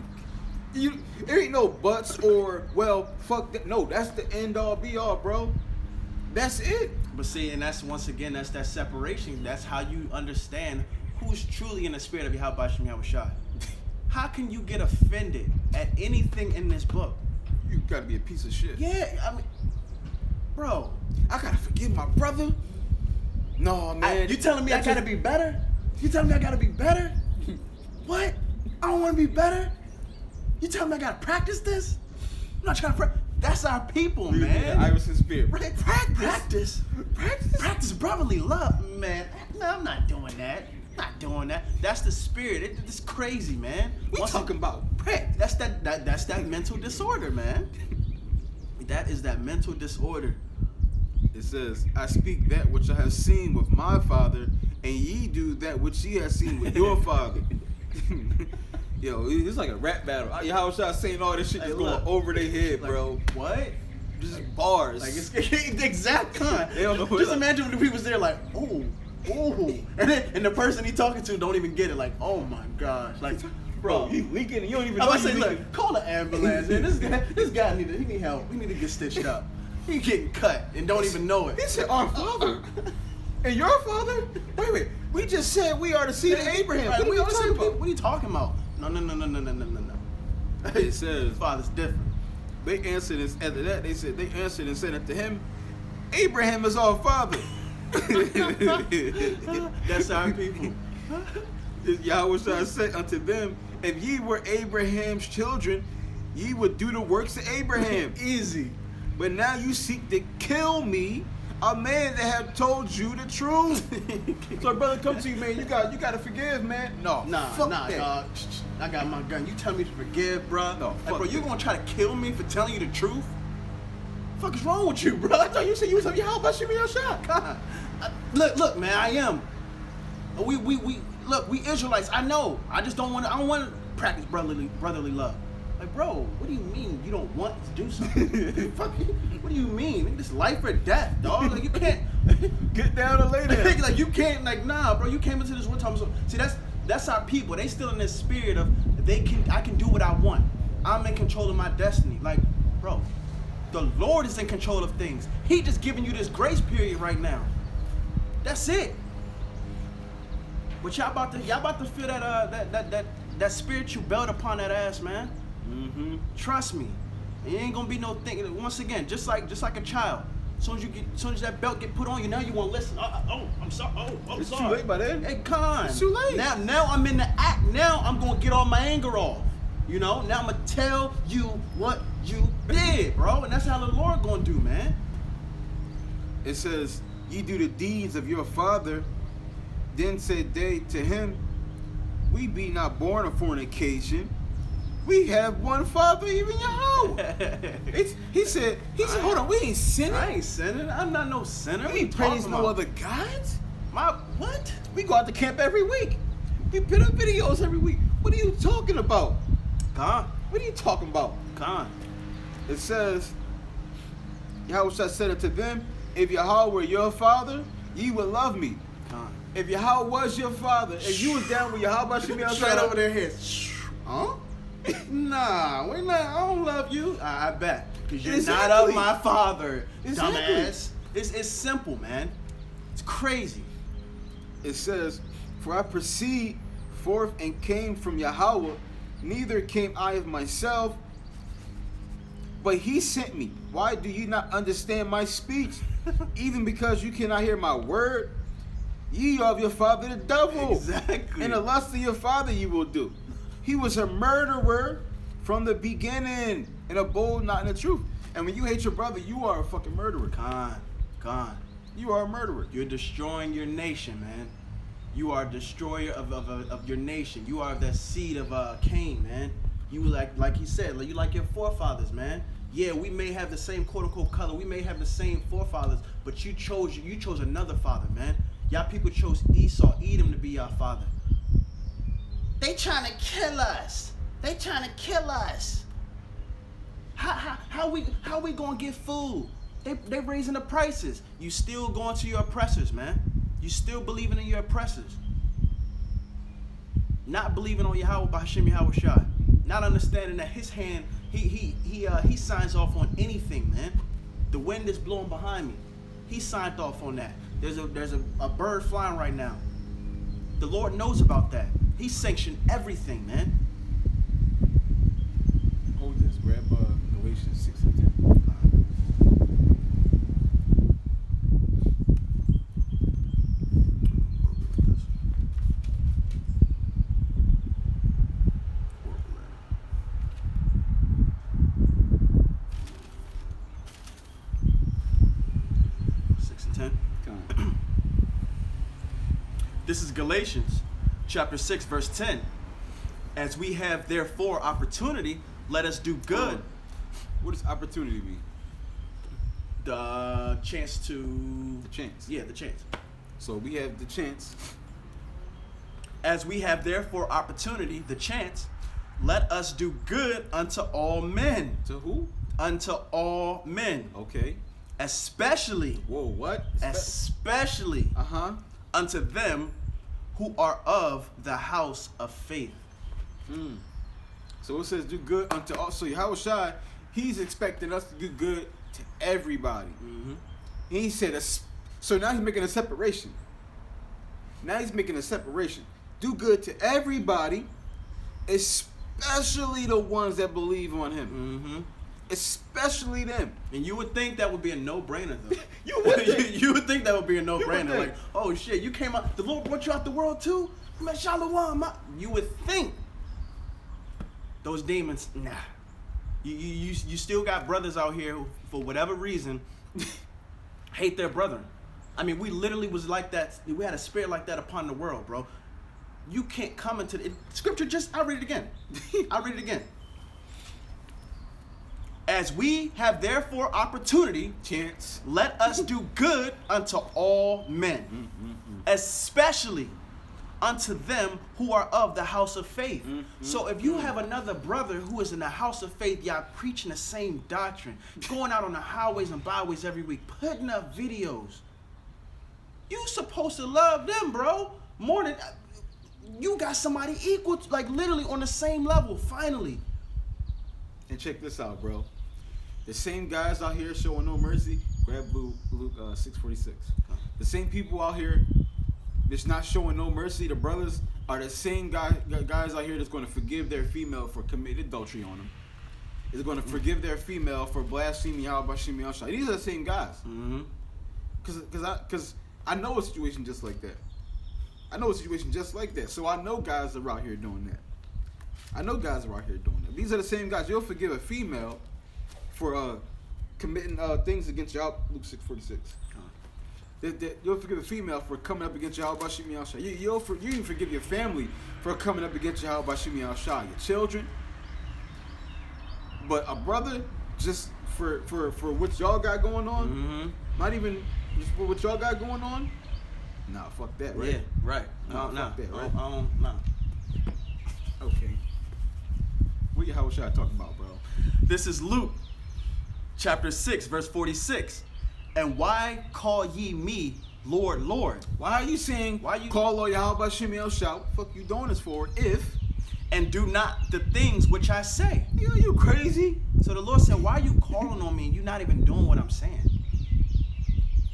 There ain't no buts or, well, fuck that. No, that's the end all be all, bro. That's it. But see, and that's, once again, that's that separation. That's how you understand who's truly in the spirit of Yahweh Shem Yahushua. How can you get offended at anything in this book? You gotta be a piece of shit. Yeah, I mean, Bro, I gotta forgive my brother. No, man. you telling me I That gotta just- be better? You telling me I gotta be better? What? I don't want to be better. You telling me I gotta practice this? I'm not trying to practice. That's our people, Dude, man. the Iverson spirit. Right, practice brotherly love, man. No, I'm not doing that. Not doing that. That's the spirit. It's crazy, man. We talking about practice. That's that mental disorder, man. That is that mental disorder. It says, I speak that which I have seen with my father, and ye do that which ye have seen with your father. Yo, it's like a rap battle. How was I saying all this shit Hey, just look. going over their head, Like, bro? What? Just bars. Like it's the exact kind. They don't know what Just it- imagine when the people's there like, oh, and the person he talking to don't even get it. Like, oh my gosh, like, bro. you leaking. You don't even I know was you say, leaking. look, call an ambulance, man. This guy need help. He need to get stitched up. He getting cut and don't even know it. He said, our father. And your father? Wait. We just said we are the seed of Abraham. Right, What are you talking about? What are you talking about? No. It says, Father's different. they answered and after that they answered and said unto him, Abraham is our father. That's our people. Yahweh shall say unto them, if ye were Abraham's children, ye would do the works of Abraham. Easy. But now you seek to kill me, a man that have told you the truth. So brother, come to you, man. You got to forgive, man. No, fuck Nah, that. dog. I got my gun. You tell me to forgive, bro. No, Like, fuck bro, you that. gonna try to kill me for telling you the truth? Fuck is wrong with you, bro? I thought you said you was how about shoot me your shot? God. Look, man, I am. We look, we Israelites. I know. I just don't want to. I don't want to practice brotherly love. Like, bro, what do you mean you don't want to do something? Fuck you. What do you mean? This life or death, dog. Like you can't Get down and lay down. like you can't like nah, bro. You came into this one time. So see, that's our people. They still in this spirit of I can do what I want. I'm in control of my destiny. Like, bro, the Lord is in control of things. He just giving you this grace period right now. That's it. But y'all about to feel that spiritual belt upon that ass, man. Mm-hmm. Trust me, it ain't gonna be no thing. Once again, just like a child. As soon as that belt get put on you, now you won't listen. I'm sorry. I'm It's sorry. too late by then. Hey, come on. It's too late. Now I'm in the act. Now I'm gonna get all my anger off. You know. Now I'm gonna tell you what you did, bro. And that's how the Lord gonna do, man. It says, ye do the deeds of your father. Then said they to him, we be not born of fornication. We have one father, even Yahweh. He said, hold on, we ain't sinning. I ain't sinning. I'm not no sinner. We ain't praise no other gods. My what? We go out to camp every week. We put up videos every week. What are you talking about? Con. What are you talking about? Con. It says, Yahweh said unto them, if Yahweh were your father, ye would love me. Con. If Yahweh was your father, and you was down with Yahweh, Straight over their heads. Huh? Nah, we're not. I don't love you. I bet. Because you're not Exactly. of my father, Exactly. dumbass. It's simple, man. It's crazy. It says, for I proceed forth and came from Yahweh, neither came I of myself, but he sent me. Why do you not understand my speech? Even because you cannot hear my word? Ye are of your father the devil. Exactly. And the lust of your father you will do. He was a murderer from the beginning, and abode not in the truth. And when you hate your brother, you are a fucking murderer. Con. You are a murderer. You're destroying your nation, man. You are a destroyer of your nation. You are the seed of Cain, man. You like he said, you like your forefathers, man. Yeah, we may have the same quote unquote color. We may have the same forefathers, but you chose another father, man. Y'all people chose Esau, Edom to be your father. They trying to kill us. How we gonna get food? They raising the prices. You still going to your oppressors, man. You still believing in your oppressors. Not believing on Yahweh B'Hashem Yahweh Shai. Not understanding that his hand, he signs off on anything, man. The wind is blowing behind me. He signed off on that. There's a bird flying right now. The Lord knows about that. He sanctioned everything, man. Hold this. Grab Galatians 6 and 10. This is Galatians chapter 6, verse 10. As we have therefore opportunity, let us do good. What does opportunity mean? The chance to... The chance. Yeah, the chance. So we have the chance. As we have therefore opportunity, the chance, let us do good unto all men. To who? Unto all men. Okay. Especially, Whoa, what? especially unto them who are of the house of faith. So it says do good unto all. So Yahushua, he's expecting us to do good to everybody. He said, so now he's making a separation. Now he's making a separation. Do good to everybody, especially the ones that believe on him. Especially them. And you would think that would be a no-brainer, though. You would think. You would think that would be a would no-brainer. think. Like, oh shit, you came out. The Lord brought you out the world too. Man, Shalom. You would think those demons. Nah. You still got brothers out here who, for whatever reason, hate their brethren. I mean, we literally was like that. We had a spirit like that upon the world, bro. You can't come into the scripture. I'll read it again. I'll read it again. As we have therefore opportunity, Chance. let us do good unto all men, especially unto them who are of the house of faith. So if you have another brother who is in the house of faith, y'all preaching the same doctrine, going out on the highways and byways every week, putting up videos, you supposed to love them, bro. More than you got somebody equal, like literally on the same level, finally. And check this out, bro. The same guys out here showing no mercy, grab Luke 6:46. The same people out here that's not showing no mercy, the brothers, are the same guys out here that's going to forgive their female for committing adultery on them. Is going to forgive their female for blaspheming Yahweh Bashim Yahshua. These are the same guys. Because I know a situation just like that. So I know guys that are out here doing that. These are the same guys. You'll forgive a female for committing things against Yahweh, Luke 6:46. You'll forgive a female for coming up against Yahweh Bashim Yahshua. You even forgive your family for coming up against Yahweh Bashim Yahshua. Your children. But a brother, just for what y'all got going on, not even just for what y'all got going on, nah, fuck that, right? Yeah, right. Nah, No, fuck that, right? No. Okay. What Yahushua talking about, bro? This is Luke chapter 6, verse 46. And why call ye me Lord, Lord? Why are you saying, call Lord Yahweh Bashim Yahshua? What the fuck you doing this for? If, and do not the things which I say. You crazy? So the Lord said, why are you calling on me and you're not even doing what I'm saying?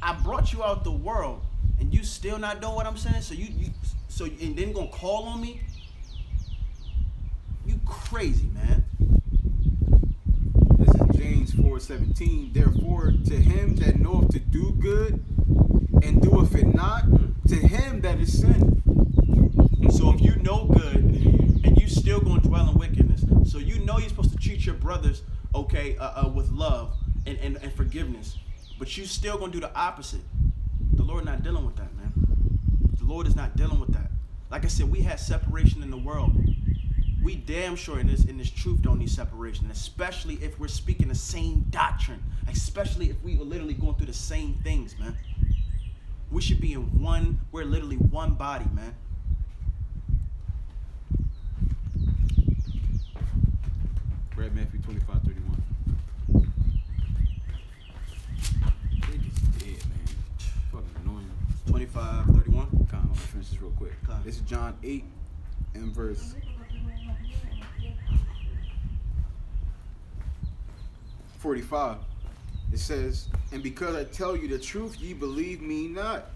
I brought you out the world and you still not doing what I'm saying? So and then gonna call on me? You crazy, man. This is James 4:17. Therefore, to him that knoweth to do good and doeth it not, to him that is sin. So if you know good and you still gonna dwell in wickedness, so you know you're supposed to treat your brothers with love and forgiveness, but you still gonna do the opposite. The Lord not dealing with that, man. The Lord is not dealing with that. Like I said, we had separation in the world. We damn sure in this truth don't need separation, especially if we're speaking the same doctrine, especially if we are literally going through the same things, man. We should be in one, we're literally one body, man. Read Matthew 25:31. Niggas dead, man. Fucking annoying. 25:31. Come on, let's finish this real quick. Come. This is John 8 and verse 45. It says, and because I tell you the truth, ye believe me not.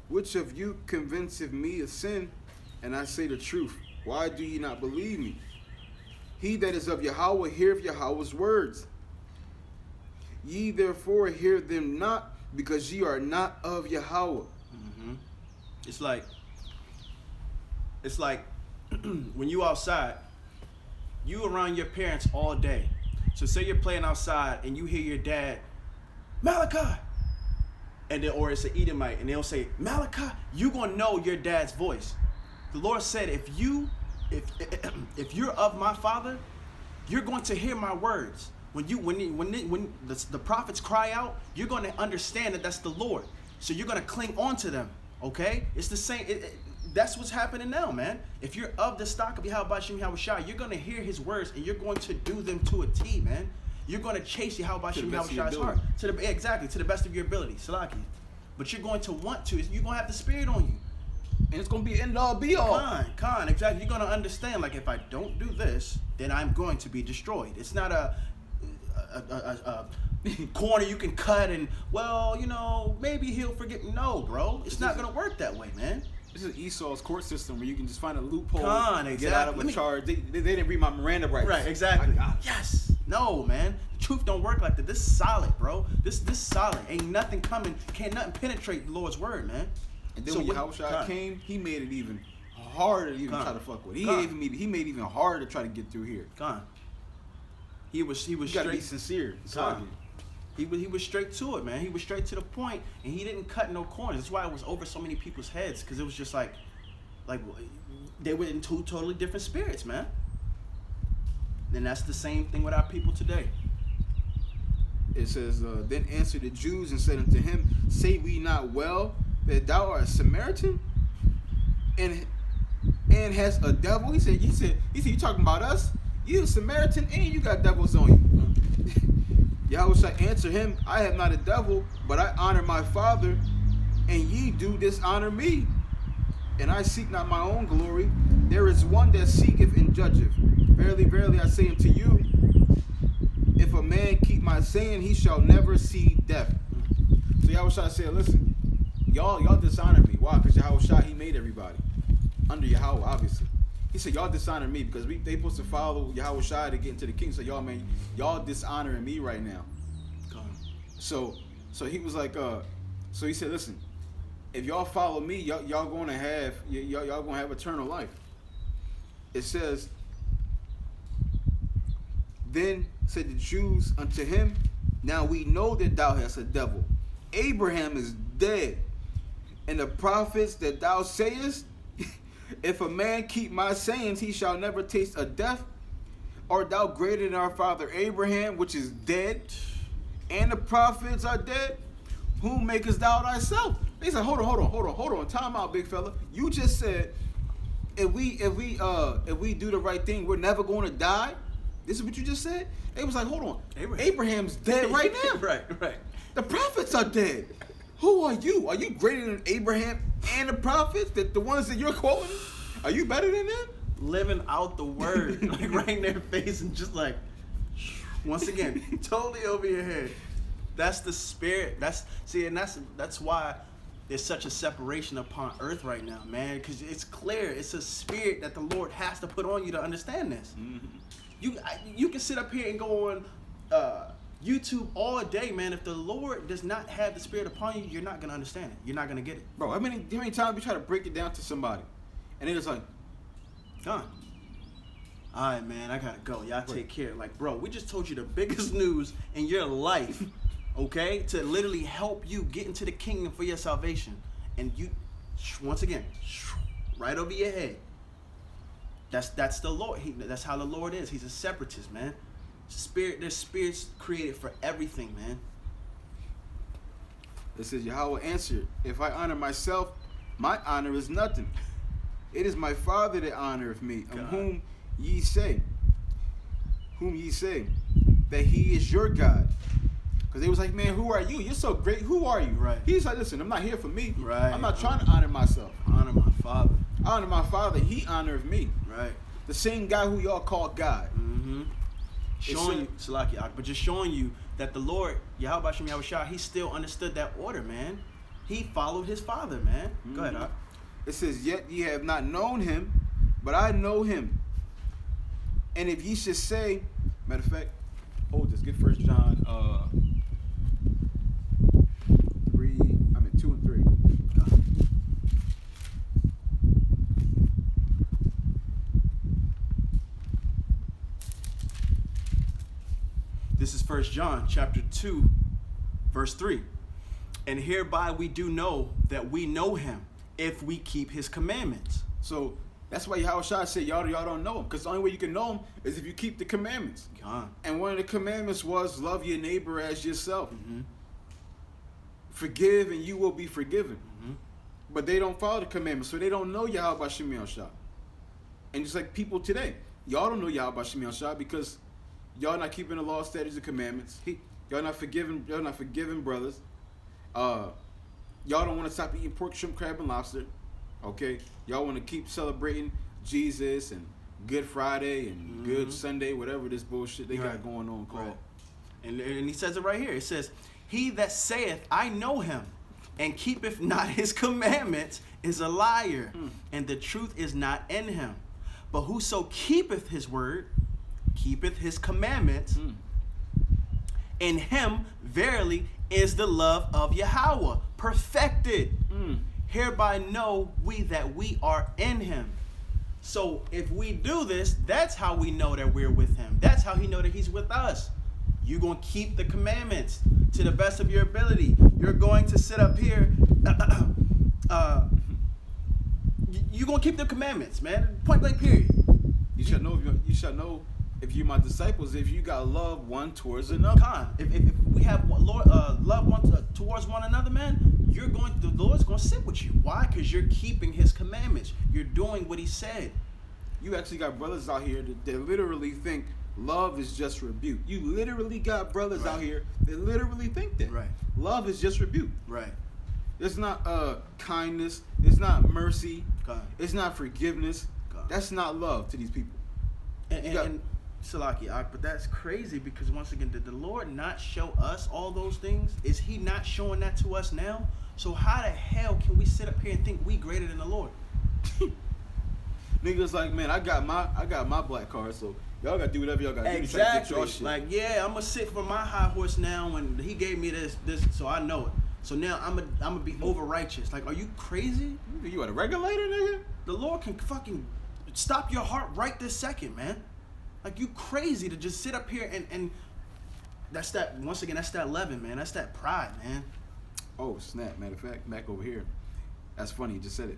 Which of you convinceth me of sin? And I say the truth. Why do ye not believe me? He that is of Yahweh heareth Yahweh's words. Ye therefore hear them not, because ye are not of Yahweh. It's like when you outside, you around your parents all day. So say you're playing outside and you hear your dad, Malachi, and then, or it's an Edomite, and they'll say, Malachi, you gonna know your dad's voice. The Lord said, if you're of my Father, you're going to hear my words. When the prophets cry out, you're going to understand that that's the Lord. So you're going to cling on to them. Okay? It's the same. That's what's happening now, man. If you're of the stock of Yahweh Shem Yahushua, you're going to hear his words and you're going to do them to a T, man. You're going to chase Yahweh Shem Yahushua's heart. Exactly, to the best of your ability. Salaki. But you're going to want to. You're going to have the Spirit on you. And it's going to be end all be all. Khan, exactly. You're going to understand, like, if I don't do this, then I'm going to be destroyed. It's not a corner you can cut and, well, you know, maybe he'll forget. No, bro. It's not going to work that way, man. This is Esau's court system where you can just find a loophole and get out of a charge. They didn't read my Miranda rights. Right, exactly. Yes. No, man. The truth don't work like that. This is solid, bro. This solid. Ain't nothing coming. Can't nothing penetrate the Lord's word, man. And then when Yahushua came, he made it even harder to even try to fuck with. He made it even harder to try to get through here. He was you gotta be sincere. He was straight to it, man. He was straight to the point, and he didn't cut no corners. That's why it was over so many people's heads, because it was just like they were in two totally different spirits, man. And that's the same thing with our people today. It says, then answered the Jews and said unto him, say we not well that thou art a Samaritan and hast a devil? He said, you talking about us? You a Samaritan and you got devils on you. Yahushua answered him, I have not a devil, but I honor my Father, and ye do dishonor me. And I seek not my own glory. There is one that seeketh and judgeth. Verily, verily, I say unto you, if a man keep my saying, he shall never see death. So Yahushua said, listen, y'all dishonor me. Why? Because Yahushua, he made everybody. Under Yahweh, obviously. He said, y'all dishonor me because they supposed to follow Yahushua to get into the kingdom. So y'all dishonoring me right now. So he was like, so he said, listen, if y'all follow me, y'all gonna have eternal life. It says, then said the Jews unto him, now we know that thou hast a devil. Abraham is dead, and the prophets that thou sayest, if a man keep my sayings, he shall never taste of death. Art thou greater than our father Abraham, which is dead, and the prophets are dead? Whom makest thou thyself? They said, hold on, time out, big fella. You just said, if we do the right thing, we're never going to die. This is what you just said. They was like, hold on, Abraham's dead right now. right. The prophets are dead. Who are you? Are you greater than Abraham and the prophets? The ones that you're quoting? Are you better than them? Living out the word, like right in their face, and just like, once again, totally over your head. That's the spirit. That's why there's such a separation upon earth right now, man. Because it's clear, it's a spirit that the Lord has to put on you to understand this. Mm-hmm. You can sit up here and go on YouTube all day, man. If the Lord does not have the Spirit upon you, you're not gonna understand it. You're not gonna get it, bro. How many times we try to break it down to somebody, and they're just like, "Gone." All right, man. I gotta go. Y'all take care. Like, bro, we just told you the biggest news in your life, okay? To literally help you get into the kingdom for your salvation, and you, once again, right over your head. That's the Lord. That's how the Lord is. He's a separatist, man. Spirit, there's spirits created for everything, man. It says, Yahweh answered, if I honor myself, my honor is nothing. It is my Father that honoreth me, of whom ye say that he is your God. Because they was like, man, who are you? You're so great. Who are you? Right. He's like, listen, I'm not here for me. Right. I'm not trying to honor myself. Honor my Father. Honor my Father. He honoreth me. Right. The same guy who y'all call God. Mm-hmm. Showing you, Salaki, but just showing you that the Lord, Yahweh Shem Yahushua, he still understood that order, man. He followed his Father, man. Mm-hmm. Go ahead, Ak. It says, yet ye have not known him, but I know him. And if ye should say, matter of fact, hold this, get 1 John 2 and 3. This is 1 John chapter 2, verse 3. And hereby we do know that we know him if we keep his commandments. So that's why Yahweh said y'all don't know him, because the only way you can know him is if you keep the commandments. God. And one of the commandments was love your neighbor as yourself. Mm-hmm. Forgive and you will be forgiven. Mm-hmm. But they don't follow the commandments, so they don't know Yahweh Shem Shah. And just like people today, y'all don't know Yahweh Shem Shah because y'all not keeping the law, statutes, and commandments. Y'all not forgiving brothers. Y'all don't want to stop eating pork, shrimp, crab, and lobster. Okay? Y'all want to keep celebrating Jesus and Good Friday and Good Sunday, whatever this bullshit they got going on called. Right. And he says it right here. It says, he that saith, I know him, and keepeth not his commandments, is a liar, and the truth is not in him. But whoso keepeth his word, keepeth his commandments, in him verily is the love of Yahweh perfected. Hereby know we that we are in him. So if we do this, that's how we know that we're with him. That's how he know that he's with us. You're going to keep the commandments to the best of your ability. You're going to sit up here. You're going to keep the commandments, man. Point blank period. You shall know if you're my disciples, if you got love one towards another. If we have love one towards one another, man, the Lord's going to sit with you. Why? Because you're keeping his commandments. You're doing what he said. You actually got brothers out here that literally think love is just rebuke. You literally got brothers out here that literally think that. Right. Love is just rebuke. Right. It's not kindness. It's not mercy. God. It's not forgiveness. God. That's not love to these people. And Salaki, but that's crazy because once again, did the Lord not show us all those things? Is he not showing that to us now? So how the hell can we sit up here and think we greater than the Lord? Niggas like, man, I got my black card, so y'all gotta do whatever y'all gotta do to try to get Exactly. your shit. Like, yeah, I'm gonna sit for my high horse now, and he gave me this, so I know it. So now I'm gonna be over righteous. Like, are you crazy? You a regulator, nigga? The Lord can fucking stop your heart right this second, man. Like, you crazy to just sit up here and that's that, once again, that's that leaven, man. That's that pride, man. Oh, snap. Matter of fact, back over here. That's funny, you just said it.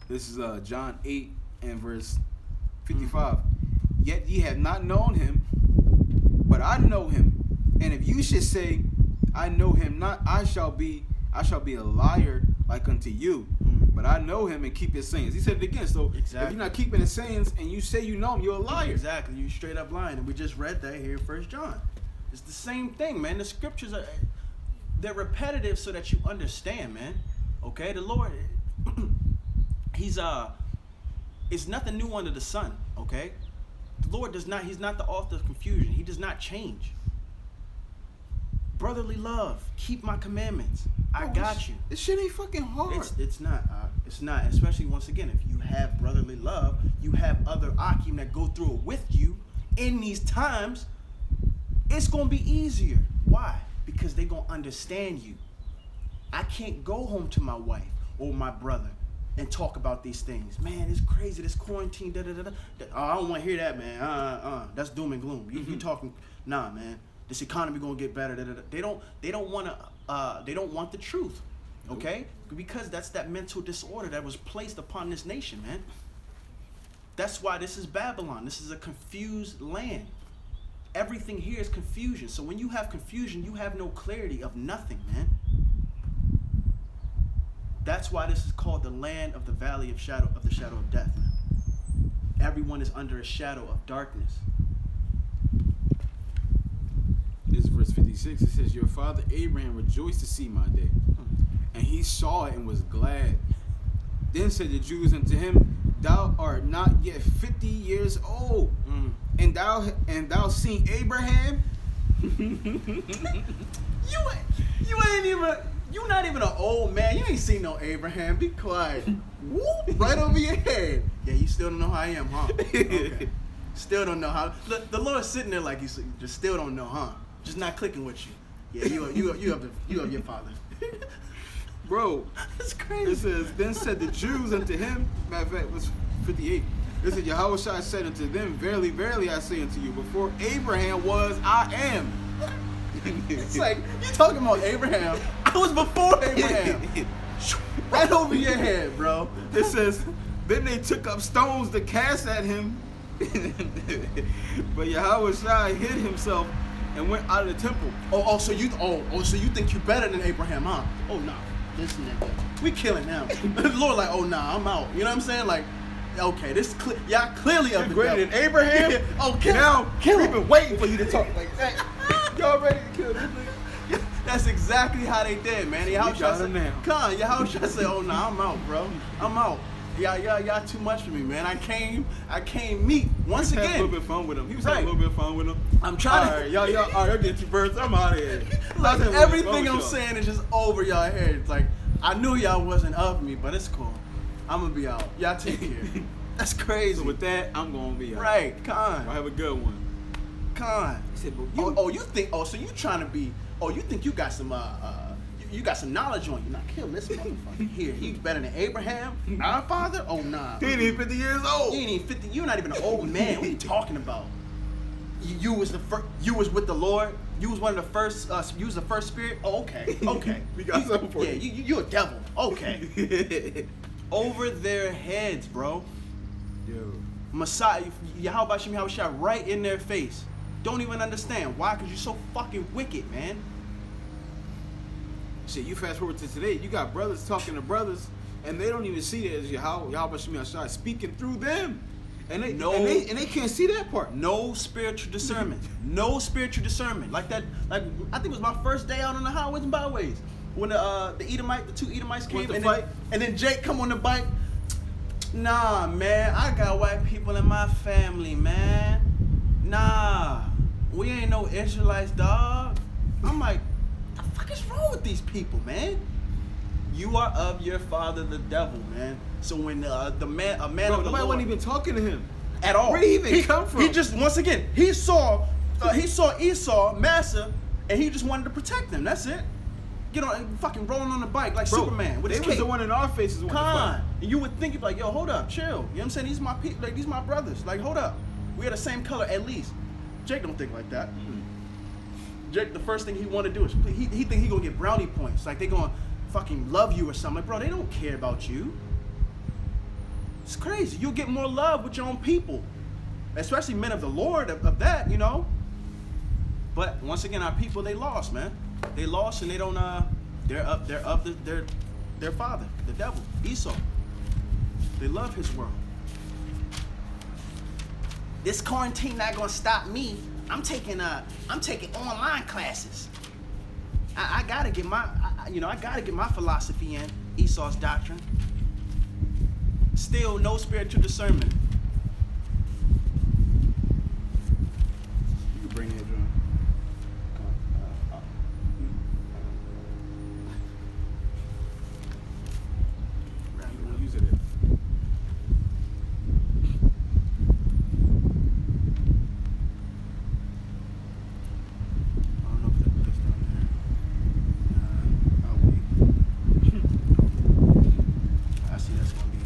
This is John 8 and verse 55. Yet ye have not known him, but I know him. And if you should say, I know him not, I shall be a liar like unto you. But I know him and keep his sayings. He said it again. So if you're not keeping his sayings and you say you know him, you're a liar. Exactly. You straight up lying. And we just read that here in 1 John. It's the same thing, man. The scriptures they're repetitive so that you understand, man. Okay? The Lord, he's it's nothing new under the sun, okay? The Lord he's not the author of confusion. He does not change. Brotherly love, keep my commandments. I got you. This shit ain't fucking hard. It's not. It's not. Especially once again, if you have brotherly love, you have other Akim that go through it with you in these times. It's gonna be easier. Why? Because they gonna understand you. I can't go home to my wife or my brother and talk about these things. Man, it's crazy. This quarantine. Da da da da. Oh, I don't want to hear that, man. That's doom and gloom. You talking? Nah, man. This economy gonna get better. Da, da, da. They don't want to. They don't want the truth. Okay? Because that's that mental disorder that was placed upon this nation, man. That's why this is Babylon. This is a confused land. Everything here is confusion. So when you have confusion, you have no clarity of nothing, man. That's why this is called the land of the valley of the shadow of death, man. Everyone is under a shadow of darkness. This is verse 56. It says, your father Abraham rejoiced to see my day, and he saw it and was glad. Then said the Jews unto him, thou art not yet 50 years old, and thou seen Abraham? You not even an old man. You ain't seen no Abraham. Be quiet. Whoop, right over your head. Yeah, you still don't know how I am, huh? Okay. Still don't know how. Look, the Lord's sitting there like you just still don't know, huh? Just not clicking with you. Yeah, you have your father. Bro, that's crazy. It says, then said the Jews unto him, matter of fact, it was 58. It said, Yahweh said unto them, verily, verily, I say unto you, before Abraham was, I am. It's like, you talking about Abraham. I was before Abraham. Right over your head, bro. It says, then they took up stones to cast at him. But Yahweh Shai hid himself and went out of the temple. So you think you better than Abraham, huh? Oh nah, this nigga, we killing him. The Lord like, oh nah, I'm out. You know what I'm saying? Like, okay, this y'all clearly of the Greater devil. than Abraham? Yeah. Oh, kill Now, kill we've him. been waiting for you to talk like that. Y'all ready to kill this nigga? Yeah, that's exactly how they did, man. Yahweh got Shai him now. Khan, Yahweh Shai said, oh nah, I'm out, bro. I'm out. Y'all too much for me, man. I came meet once He was having a again. little bit of fun with him. He was Right. having a little bit of fun with him. I'm trying to. All right, y'all get your birds. I'm out of here. Like, Let's have a everything phone I'm show. saying is just over y'all heads. Like, I knew y'all wasn't of me, but it's cool. I'm gonna be out. Y'all take care. That's crazy. So with that, I'm gonna be out. Right, I'll Khan. have a good one. Khan. He said, but You think? Oh, so you trying to be? Oh, you think you got some? You got some knowledge on you? Now kill this motherfucker here. He better than Abraham, our father? Oh nah. he ain't even 50 years old. You ain't even 50. You're not even an old man. What are you talking about? You was the first. You was with the Lord. You was one of the first. You was the first spirit. Oh, okay. Okay. We got something for Yeah, you. you a devil. Okay. Over their heads, bro. Yo. Messiah, Yahweh Shem Yahweh Shai, right in their face. Don't even understand why, because you're so fucking wicked, man. Shit, you fast forward to today, you got brothers talking to brothers, and they don't even see that as Yahweh Shem Yahweh speaking through them. And they can't see that part. No spiritual discernment. No spiritual discernment. Like that, like I think it was my first day out on the highways and byways. When the two Edomites came to and fight? then Jake come on the bike. Nah, man, I got white people in my family, man. Nah, we ain't no Israelites, dog. I'm like, the fuck is wrong with these people, man? You are of your father, the devil, man. So when a man Bro, of the nobody Lord, wasn't even talking to him. at all. Where did he even come from? He just once again he saw Esau, Massa, and he just wanted to protect them. That's it. Get on, fucking rolling on the bike like Bro, Superman with they his was cape. the one in our faces. wanting to Con. fight. And you would think, you'd be like, yo, hold up, chill. You know what I'm saying? These my people, like these my brothers. Like, hold up. We are the same color at least. Jake don't think like that. Jake, the first thing he want to do is he think he gonna get brownie points. Like they gonna fucking love you or something. Like, bro, they don't care about you. It's crazy. You'll get more love with your own people, especially men of the Lord of that, you know. But once again, our people, they lost, man. They lost, and they don't. They're of their father, the devil, Esau. They love his world. This quarantine not gonna stop me. I'm taking online classes. I gotta get my philosophy in Esau's doctrine. Still no spiritual discernment. You can bring that, John. You wanna use it there. I don't know if that place down there. I'll wait. I see that's gonna be.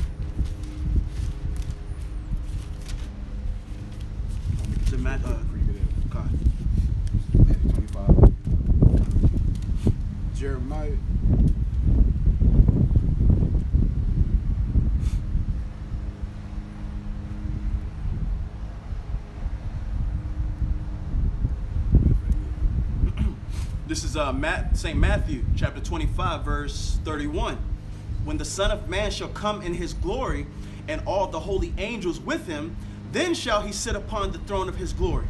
It's a Matt. God. Matthew 25. Jeremiah. This is St. Matthew, chapter 25, verse 31. When the Son of Man shall come in his glory, and all the holy angels with him, then shall he sit upon the throne of his glory.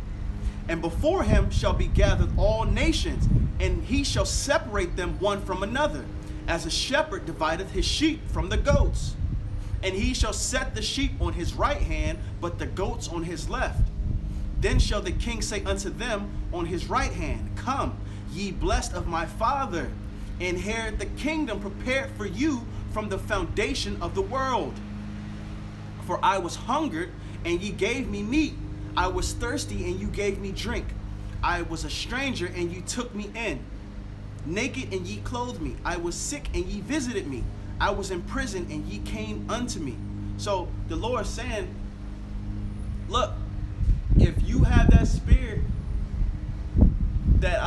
And before him shall be gathered all nations, and he shall separate them one from another, as a shepherd divideth his sheep from the goats. And he shall set the sheep on his right hand, but the goats on his left. Then shall the king say unto them on his right hand, Come, ye blessed of my Father, inherit the kingdom prepared for you from the foundation of the world. For I was hungered, and ye gave me meat. I was thirsty, and you gave me drink. I was a stranger, and you took me in. Naked, and ye clothed me. I was sick, and ye visited me. I was in prison, and ye came unto me. So the Lord is saying, look, if you have that spirit, that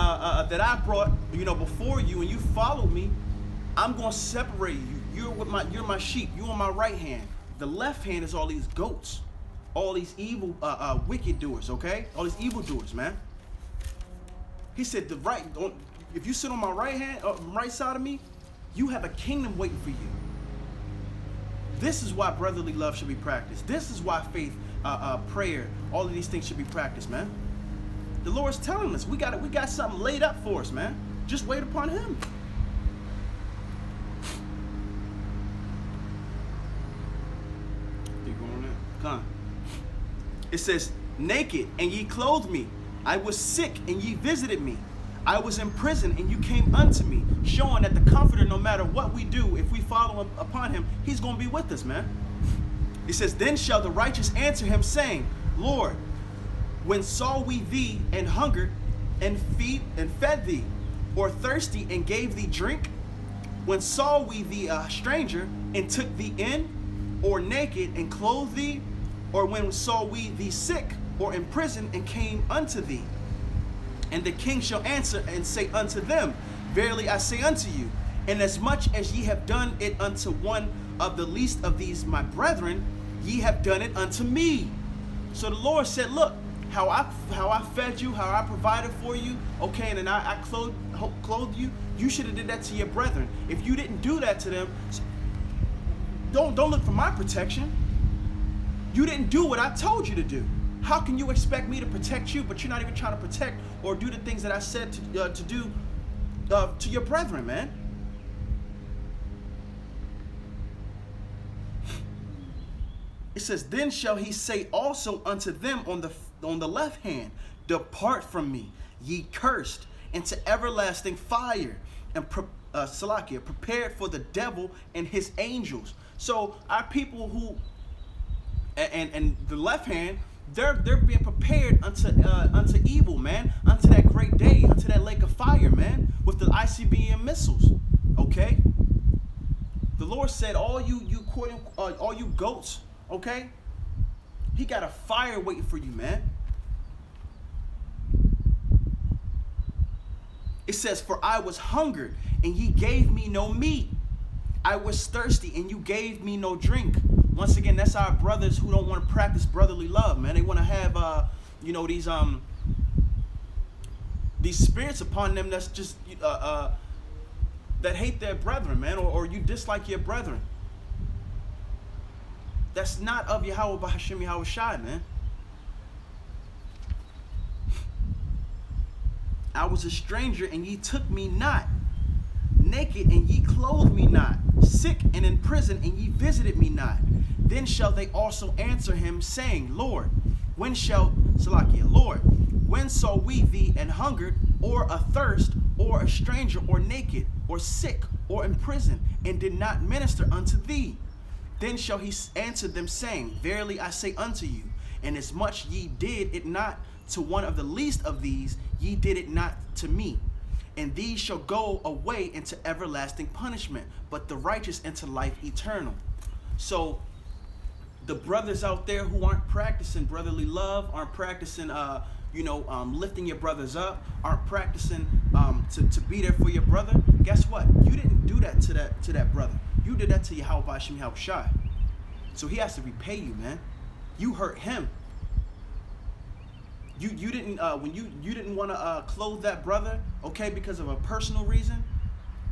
that I brought, before you, and you followed me, I'm gonna separate you. You're my sheep. You on my right hand. The left hand is all these goats, all these evil, wicked doers. Okay, all these evil doers, man. He said, if you sit on my right hand, right side of me, you have a kingdom waiting for you. This is why brotherly love should be practiced. This is why faith, prayer, all of these things should be practiced, man. The Lord's telling us we got something laid up for us, man. Just wait upon Him. Keep going on that. Come on. It says, naked and ye clothed me. I was sick and ye visited me. I was in prison and you came unto me. Showing that the Comforter, no matter what we do, if we follow upon Him, He's going to be with us, man. It says, then shall the righteous answer Him, saying, Lord, when saw we thee and hungered and fed thee, or thirsty and gave thee drink? When saw we thee a stranger and took thee in, or naked and clothed thee? Or when saw we thee sick or in prison and came unto thee? And the king shall answer and say unto them, verily I say unto you, inasmuch as ye have done it unto one of the least of these my brethren, ye have done it unto me. So the Lord said, look, how I fed you, how I provided for you, okay, and then I clothed you, you should have did that to your brethren. If you didn't do that to them, don't look for my protection. You didn't do what I told you to do. How can you expect me to protect you, but you're not even trying to protect or do the things that I said to do to your brethren, man? It says, then shall he say also unto them on the left hand, depart from me, ye cursed, into everlasting fire, and prepared for the devil and his angels. So our people who, and the left hand, they're being prepared unto evil, man, unto that great day, unto that lake of fire, man, with the ICBM missiles. Okay. The Lord said, all you goats, okay, He got a fire waiting for you, man. It says, for I was hungered and ye gave me no meat. I was thirsty and you gave me no drink. Once again, that's our brothers who don't want to practice brotherly love, man. They want to have, these spirits upon them that's just, that hate their brethren, man, or you dislike your brethren. That's not of Yahweh B'Hashem Yahweh Shai, man. I was a stranger and ye took me not, naked and ye clothed me not, sick and in prison and ye visited me not. Then shall they also answer him, saying, Lord, when saw we thee and hungered, or athirst, or a stranger, or naked, or sick, or in prison, and did not minister unto thee? Then shall he answer them, saying, verily I say unto you, inasmuch ye did it not to one of the least of these, ye did it not to me. And these shall go away into everlasting punishment, but the righteous into life eternal. So the brothers out there who aren't practicing brotherly love, aren't practicing lifting your brothers up, aren't practicing to be there for your brother, guess what? You didn't do that to that brother. You did that to Yahweh B'Hashem Yahweh Shai. So he has to repay you, man. You hurt him. You didn't when you didn't want to clothe that brother, okay, because of a personal reason.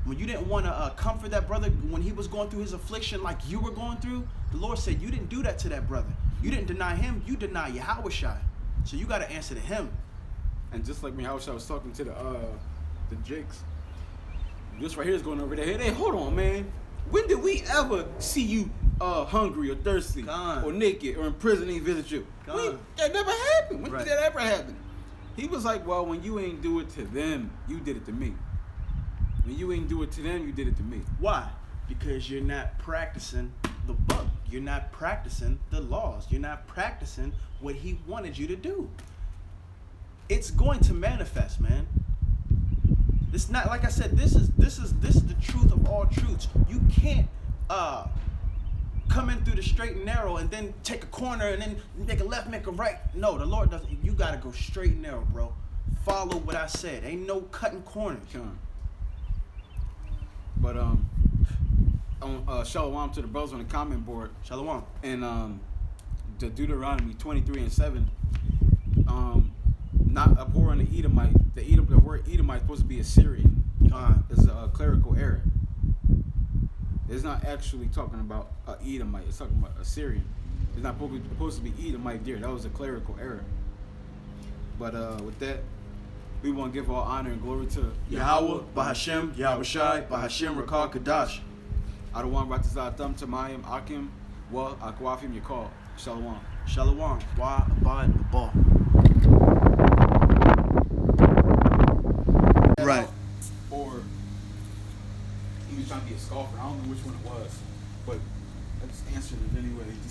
When you didn't want to comfort that brother when he was going through his affliction like you were going through, the Lord said you didn't do that to that brother. You didn't deny him. You denied Yahweh Shai. So you got to answer to him. And just like Yahweh Shai was talking to the Jakes, this right here is going over there. Hey, hold on, man. When did we ever see you hungry or thirsty or naked or in prison and visit you? That never happened. When did that ever happen? He was like, well, when you ain't do it to them, you did it to me. When you ain't do it to them, you did it to me. Why? Because you're not practicing the book. You're not practicing the laws. You're not practicing what he wanted you to do. It's going to manifest, man. It's not, like I said, this is the truth of all truths. You can't come in through the straight and narrow and then take a corner and then make a left, make a right. No, the Lord doesn't. You got to go straight and narrow, bro. follow what I said. Ain't no cutting corners. But shalom to the brothers on the comment board. Shalom. And the Deuteronomy 23:7, not abhorring the Edomite. The word Edomite is supposed to be Assyrian. It's a clerical error. It's not actually talking about Edomite. It's talking about Assyrian. It's not supposed to be Edomite there. That was a clerical error. But with that, we want to give all honor and glory to Yahweh, Bahashem, Yahushai, Bahashem, Rakal, Kadash. Adawan Ratazah Thum Tamayim Akim Wa Akwafim Yakal. Shalom. Shalom. Wa Abad Abba. Right. Or he was trying to be a scoffer. I don't know which one it was, but I just answered it anyway.